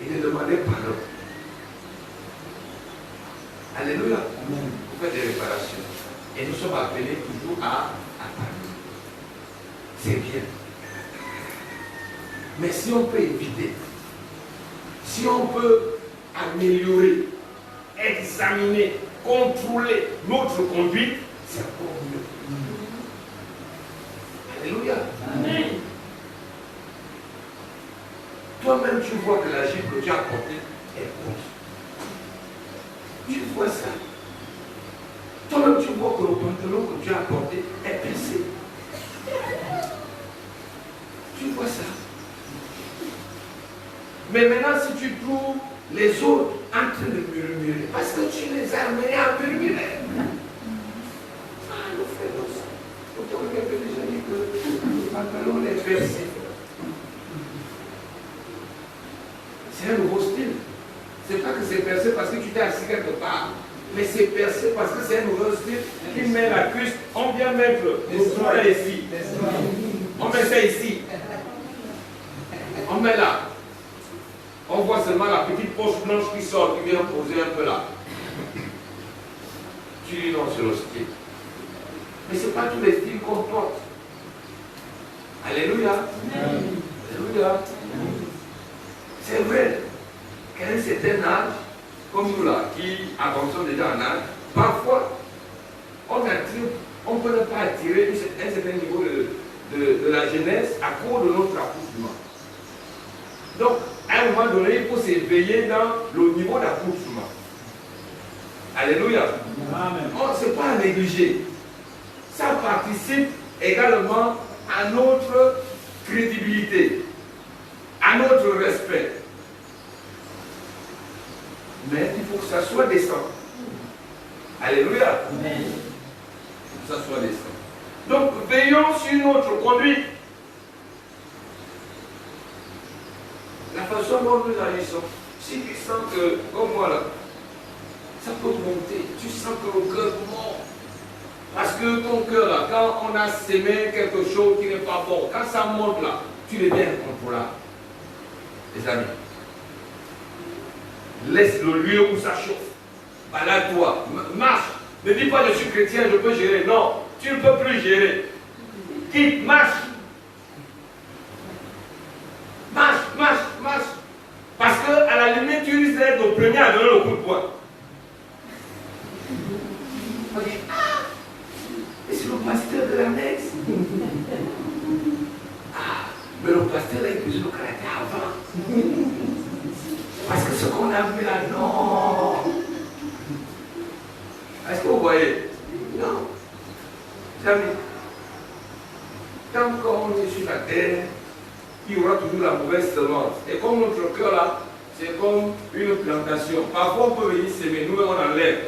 et de demander pardon. Alléluia. Amen. Pour faire des réparations. Et nous sommes appelés toujours à pardonner. C'est bien. Mais si on peut éviter, si on peut améliorer, examiner, contrôler notre conduite, c'est encore mieux. Alléluia. Amen. Toi-même, tu vois que la jupe que tu as portée est grosse. Tu vois ça. Toi-même, tu vois que le pantalon que tu as porté est pincé. Tu vois ça. Mais maintenant, si tu trouves les autres en train de murmurer, parce que tu les as amenés à murmurer. que c'est un nouveau style qui met la cuisse. On vient mettre le soin ici. On met ça ici. On met là. On voit seulement la petite poche blanche qui sort, qui vient poser un peu là. Tu dis non, c'est le style. Mais ce n'est pas tous les styles qu'on porte. Alléluia. Alléluia. C'est vrai qu'à un certain âge, comme nous là, qui avançons déjà en âge, parfois, on ne peut pas attirer un certain niveau de la jeunesse à cause de notre accouchement. Donc, à un moment donné, il faut s'éveiller dans le niveau d'accouchement. Alléluia. Ce n'est pas à négliger. Ça participe également à notre crédibilité, à notre respect. Mais il faut que ça soit décent. Alléluia. Il faut que ça soit décent. Donc, veillons sur notre conduite. La façon dont nous agissons. Si tu sens que, comme moi là, ça peut monter. Tu sens que le cœur monte. Parce que ton cœur là, quand on a sémé quelque chose qui n'est pas bon, quand ça monte là, tu deviens incontrôlable. Les amis, laisse le lieu où ça chauffe. Balade-toi, marche. Ne dis pas je suis chrétien, je peux gérer. Non, tu ne peux plus gérer. Quitte, marche. Marche, marche, marche. Parce qu'à la limite, tu risques d'être le premier à donner le coup de poing. On dit, ah, mais c'est le pasteur de l'annexe. Ah, mais le pasteur a épousé le caractère avant. Parce que ce qu'on a vu là, non. Est-ce que vous voyez? Non. Jamais. Tant qu'on est sur la terre, il y aura toujours la mauvaise semence. Et comme notre cœur là, c'est comme une plantation. Parfois on peut venir s'aimer, nous on enlève.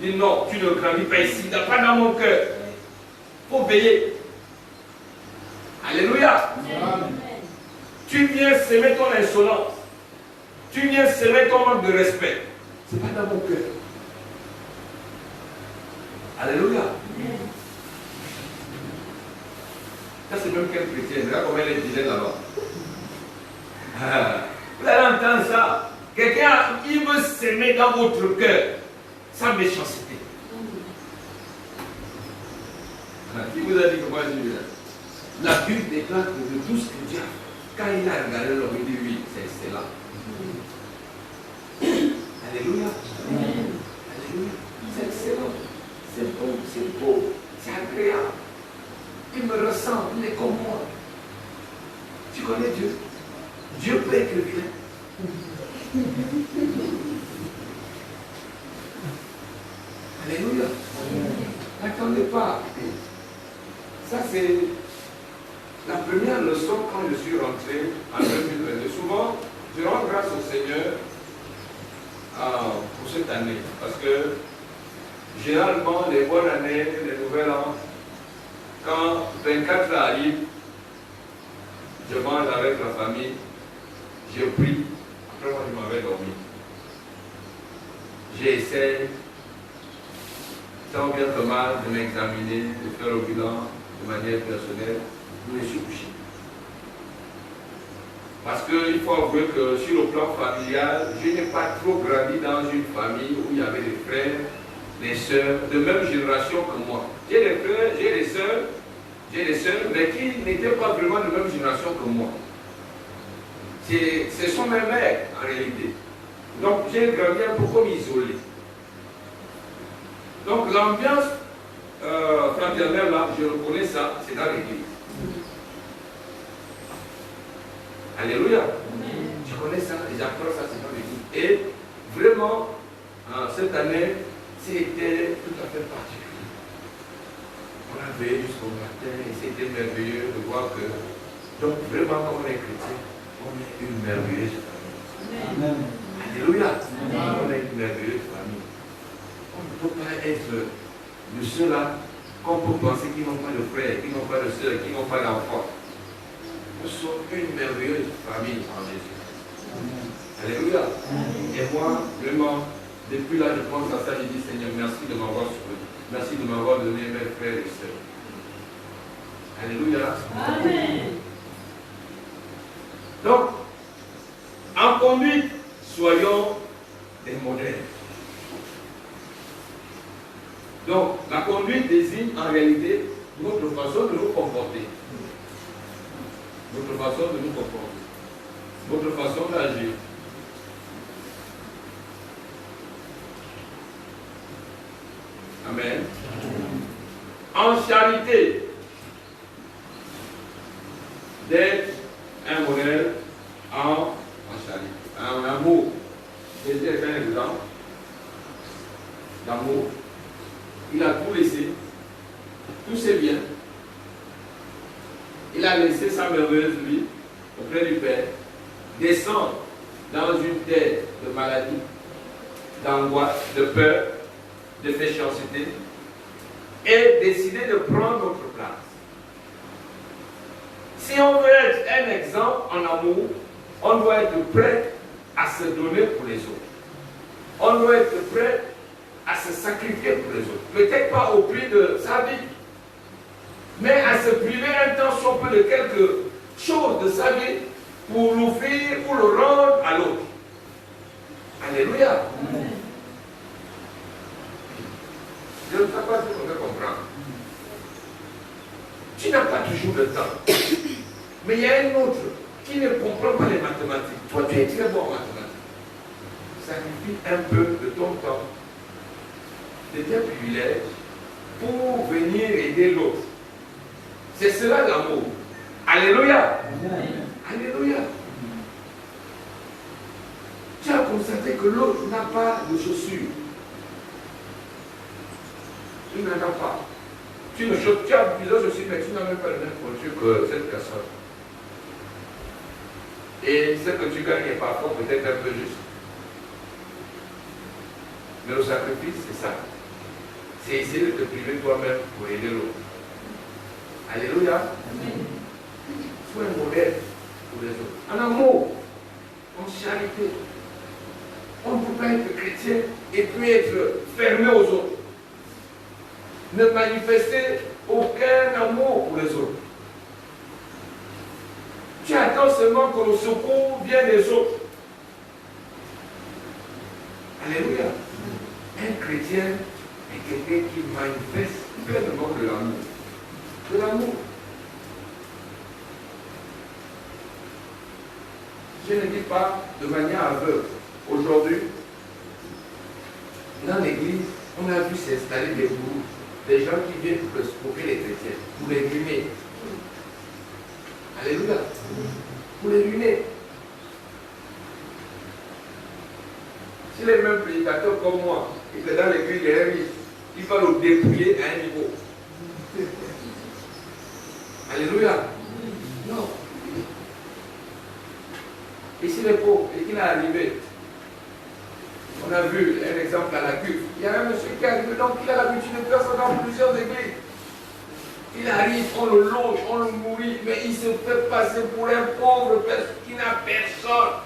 Dit non, tu ne grandis pas ici, pas dans mon cœur. Il faut veiller. Alléluia. Amen. Tu viens s'aimer ton insolence. Tu viens s'aimer ton manque de respect. Ce n'est pas dans mon cœur. Alléluia. Ça c'est même quel chrétien. Regarde comment elle est disait là-bas. Vous allez entendre ça. Quelqu'un, il veut s'aimer dans votre cœur. Sans méchanceté. Qui vous a dit que moi je suis là? La Bible déclare que de tout ce que Dieu a, quand il a regardé l'homme, il dit oui, c'est là. Alléluia. Alléluia. C'est excellent. C'est bon, c'est beau, c'est agréable. Il me ressemble, il est comme moi. Tu connais Dieu? Dieu peut être vilain. Alléluia. N'attendez pas. Ça, c'est la première leçon quand je suis rentré en 2022. Souvent, je rends grâce au Seigneur pour cette année. Parce que généralement, les bonnes années, les nouvel an, quand 24 arrive, je mange avec la famille, je prie. Après, moi, je m'en vais dormir. J'essaie, tant bien que mal, de m'examiner, de faire le bilan de manière personnelle. Je me suis couché. Parce qu'il faut avouer que sur le plan familial, je n'ai pas trop grandi dans une famille où il y avait des frères, des sœurs de même génération que moi. J'ai des frères, j'ai des sœurs, mais qui n'étaient pas vraiment de même génération que moi. Ce sont mes mères en réalité. Donc j'ai grandi un peu comme isolé. Donc l'ambiance fraternelle là, je reconnais ça, c'est dans l'église. Alléluia. Je connais ça, j'apprends ça, c'est dans l'église. Et vraiment, cette année, c'était tout à fait particulier. On a veillé jusqu'au matin et c'était merveilleux de voir que, donc vraiment, quand on est chrétien, on est une merveilleuse famille. Amen. Alléluia. Amen. On est une merveilleuse famille. On ne peut pas être de ceux-là qu'on peut penser qu'ils n'ont pas de frères, qu'ils n'ont pas de sœurs, qu'ils n'ont pas d'enfants. Nous sommes une merveilleuse famille en Jésus. Alléluia. Et moi, vraiment, Depuis là, je pense à ça, je dis Seigneur, merci de m'avoir sauvé. Merci de m'avoir donné mes frères et sœurs. Alléluia. Amen. Donc, en conduite, soyons des modèles. Donc, la conduite désigne en réalité notre façon de nous comporter. Notre façon de nous comporter. Notre façon d'agir. Amen. En charité, d'être un modèle en charité, en amour. Jésus est un exemple d'amour. Il a tout laissé, tous ses biens. Il a laissé sa merveilleuse vie auprès du Père, descendre dans une terre de maladie, d'angoisse, de peur, de méchanceté, et décider de prendre notre place. Si on veut être un exemple en amour, on doit être prêt à se donner pour les autres. On doit être prêt à se sacrifier pour les autres. Peut-être pas au prix de sa vie, mais à se priver un temps soit peu de quelque chose de sa vie pour l'offrir ou le rendre à l'autre. Alléluia. Amen. Je ne sais pas si on peut comprendre. Tu n'as pas toujours le temps. Mais il y a un autre qui ne comprend pas les mathématiques. Toi, tu es très bon en mathématiques. Sacrifie un peu de ton temps, de tes privilèges, pour venir aider l'autre. C'est cela l'amour. Alléluia. Alléluia. Tu as constaté que l'autre n'a pas de chaussures. Tu n'en as pas. Tu as plusieurs chaussures, mais tu n'as même pas le même chaussure que cette personne. Et ce que tu gagnes est parfois peut-être un peu juste. Mais le sacrifice, c'est ça. C'est essayer de te priver toi-même pour aider l'autre. Alléluia. Sois un modèle pour les autres. En amour, en charité. On ne peut pas être chrétien et puis être fermé aux autres. Ne manifester aucun amour pour les autres. Tu attends seulement que le secours vienne des autres. Alléluia. Un chrétien est quelqu'un qui manifeste pleinement de l'amour. De l'amour. Je ne dis pas de manière aveugle. Aujourd'hui, dans l'église, on a vu s'installer des groupes, des gens qui viennent pour escroquer les chrétiens, pour les ruiner. Alléluia. Pour les ruiner. Si les mêmes prédicateurs comme moi, qui étaient dans l'église de Rémi, il va le dépouiller à un niveau. Alléluia. Non. Et s'il est pauvre et qu'il est arrivé, on a vu un exemple à la cuve. Il y a un monsieur qui est arrivé, donc il a l'habitude de faire ça dans plusieurs églises. Il arrive, on le loge, on le nourrit, mais il se fait passer pour un pauvre qui n'a personne.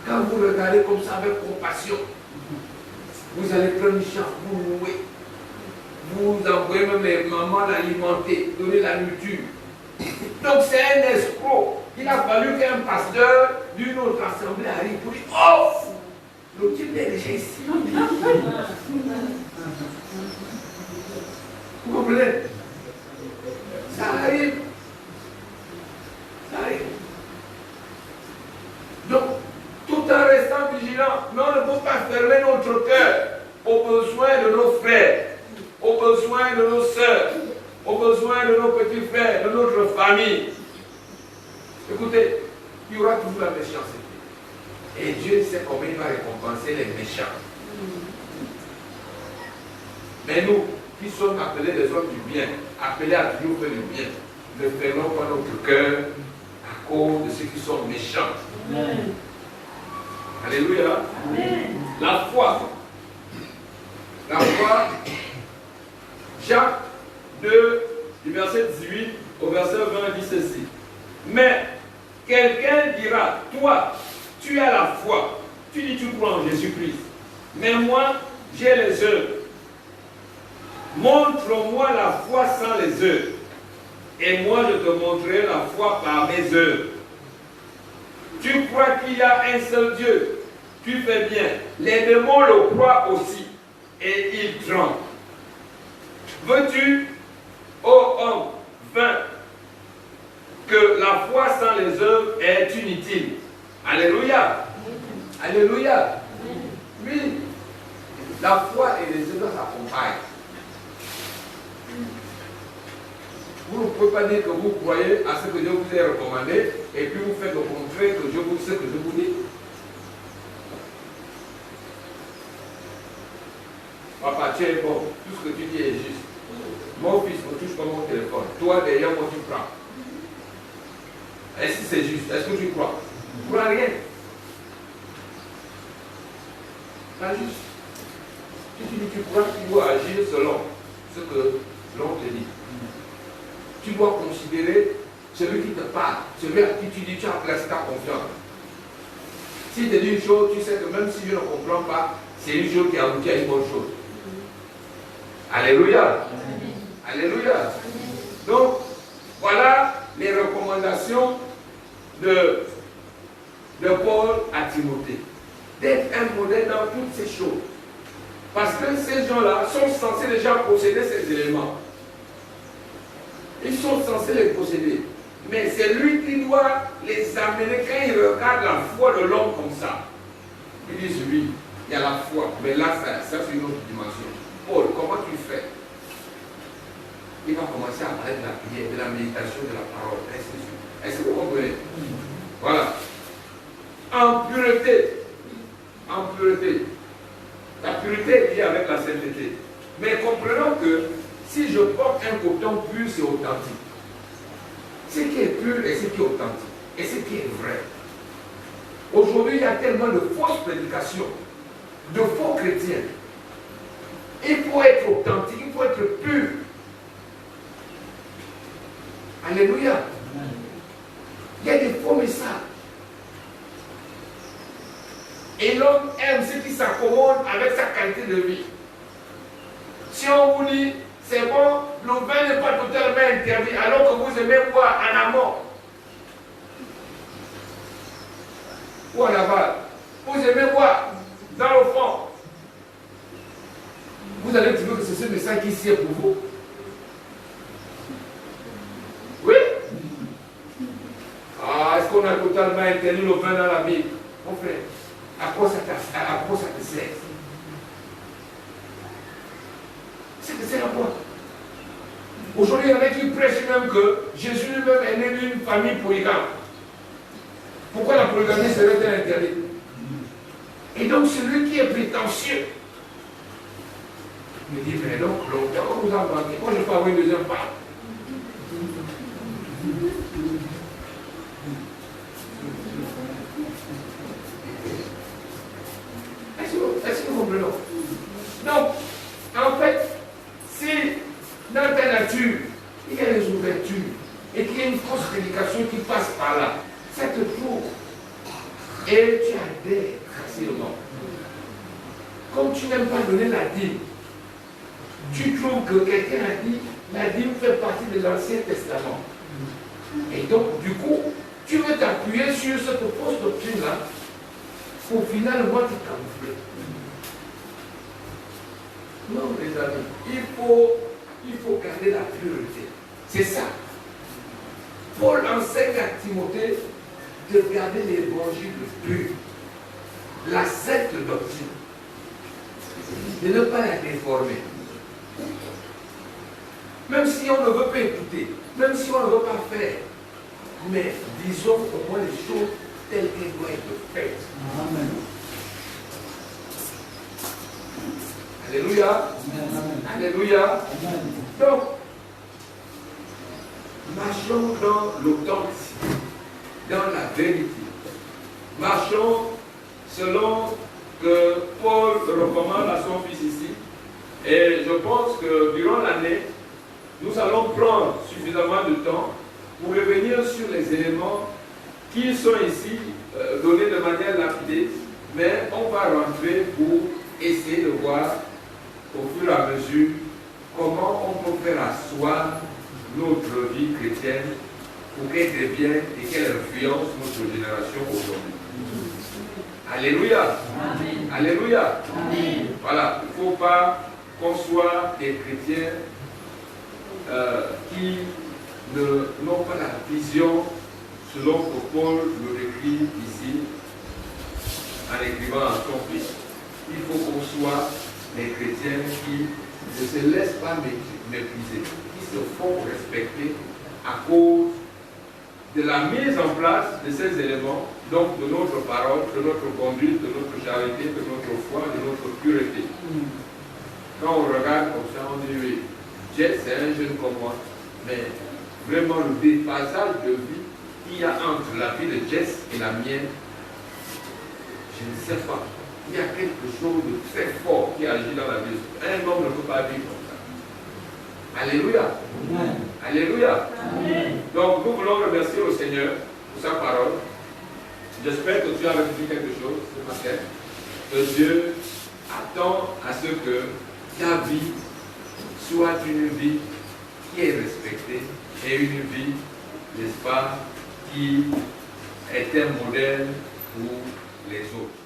Quand vous regardez comme ça avec compassion, vous allez prendre une chance, vous louer. Vous envoyez même les mamans l'alimenter, donner la nourriture. Donc c'est un escroc. Il a fallu qu'un pasteur d'une autre assemblée arrive pour dire oh, le type est déjà ici. Vous comprenez? Ça arrive. Ça arrive. Donc, tout en restant vigilant, mais on ne peut pas fermer notre cœur aux besoins de nos frères, aux besoins de nos sœurs, aux besoins de nos petits frères, de notre famille. Écoutez, il y aura toujours la méchanceté. Et Dieu sait comment il va récompenser les méchants. Mais nous, qui sommes appelés des hommes du bien, appelés à toujours faire du bien, ne fermons pas notre cœur à cause de ceux qui sont méchants. Amen. Alléluia. Amen. La foi. La foi. Jacques 2, du verset 18 au verset 20, dit ceci. Mais quelqu'un dira, toi, tu as la foi, Tu dis tu crois en Jésus-Christ. Mais moi, j'ai les œuvres. Montre-moi la foi sans les œuvres. Et moi, je te montrerai la foi par mes œuvres. Tu crois qu'il y a un seul Dieu. Tu fais bien. Les démons le croient aussi. Et ils tremblent. Veux-tu, ô homme, vain, que la foi sans les œuvres est inutile? Alléluia. Alléluia. Oui. La foi et les œuvres s'accompagnent. Vous ne pouvez pas dire que vous croyez à ce que Dieu vous a recommandé et puis vous faites le contraire que Dieu vous sait que je vous dis. Papa, tu es bon. Tout ce que tu dis est juste. Mon fils ne touche pas mon téléphone. Toi, derrière moi, tu prends. Est-ce que c'est juste? Est-ce que tu crois? Tu ne crois rien. Pas juste. Si tu dis tu crois, tu dois agir selon ce que l'on te dit. Tu dois considérer celui qui te parle, celui à qui tu dis tu as placé ta confiance. S'il te dit une chose, tu sais que même si je ne comprends pas, c'est une chose qui aboutit à une bonne chose. Alléluia. Alléluia. Donc, voilà les recommandations de Paul à Timothée. D'être un modèle dans toutes ces choses. Parce que ces gens-là sont censés déjà posséder ces éléments. Ils sont censés les posséder. Mais c'est lui qui doit les amener quand il regarde la foi de l'homme comme ça. Il dit oui, il y a la foi. Mais là, ça c'est une autre dimension. Paul, comment tu fais? Il va commencer à parler de la prière, de la méditation, de la parole. Est-ce que vous comprenez? Voilà. En pureté. En pureté. La pureté est liée avec la sainteté. Mais comprenons que si je porte un coton pur, c'est authentique. Ce qui est pur et ce qui est authentique. Et ce qui est vrai. Aujourd'hui, il y a tellement de fausses prédications, de faux chrétiens. Il faut être authentique, il faut être pur. Alléluia. Il y a des faux messages. Et l'homme aime ce qui s'accommode avec sa qualité de vie. Si on vous dit, c'est bon, le vin n'est pas totalement interdit, alors que vous aimez boire en amont. Ou en aval. Vous aimez boire dans le fond. Vous allez dire que c'est ce message qui sied pour vous. Oui. Ah, est-ce qu'on a totalement interdit le vin dans la Bible? Mon frère, à quoi ça te sert? C'est que c'est la boîte. Aujourd'hui, il y en a qui prêchent même que Jésus lui-même est né d'une famille polygame. Pourquoi la polygamie serait-elle interdite? Et donc, celui qui est prétentieux me dit, mais donc, longtemps, on vous a manqué. Moi, je ne peux avoir une deuxième part. Est-ce que vous comprenez? Donc, en fait, si dans ta nature, il y a des ouvertures et qu'il y a une fausse prédication qui passe par là, ça te trouve et tu adhères facilement. Comme tu n'aimes pas donner la dîme, tu trouves que quelqu'un a dit la dîme fait partie de l'Ancien Testament. Et donc, du coup, tu veux t'appuyer sur cette fausse doctrine-là pour finalement te camoufler. Non, les amis, il faut garder la pureté. C'est ça. Paul enseigne à Timothée de garder l'évangile pur, la sainte doctrine, de ne pas la déformer. Même si on ne veut pas écouter, même si on ne veut pas faire, mais disons au moins les choses telles qu'elles doivent être faites. Amen. Alléluia. Alléluia. Donc, marchons dans l'authenticité, dans la vérité. Marchons selon que Paul recommande à son fils ici. Et je pense que durant l'année, nous allons prendre suffisamment de temps pour revenir sur les éléments qui sont ici donnés de manière lapidée Mais on va rentrer pour essayer de voir au fur et à mesure comment on peut faire asseoir notre vie chrétienne pour qu'elle devienne et qu'elle influence notre génération aujourd'hui. Alléluia. Amen. Alléluia. Amen. Voilà, il ne faut pas qu'on soit des chrétiens qui n'ont pas la vision selon que Paul le décrit ici en écrivant à son fils. Il faut qu'on soit des chrétiens qui ne se laissent pas mépriser, qui se font respecter à cause de la mise en place de ces éléments, donc de notre parole, de notre conduite, de notre charité, de notre foi, de notre pureté. Quand on regarde comme ça, on dit oui, Jess c'est un jeune comme moi, mais vraiment le déphasage de vie qu'il y a entre la vie de Jess et la mienne, je ne sais pas. Il y a quelque chose de très fort qui agit dans la vie. Un homme ne peut pas vivre comme ça. Alléluia. Amen. Alléluia. Amen. Donc nous voulons remercier le Seigneur pour sa parole. J'espère que tu as reçu quelque chose ce matin. Que Dieu attend à ce que ta vie soit une vie qui est respectée et une vie, n'est-ce pas, qui est un modèle pour les autres.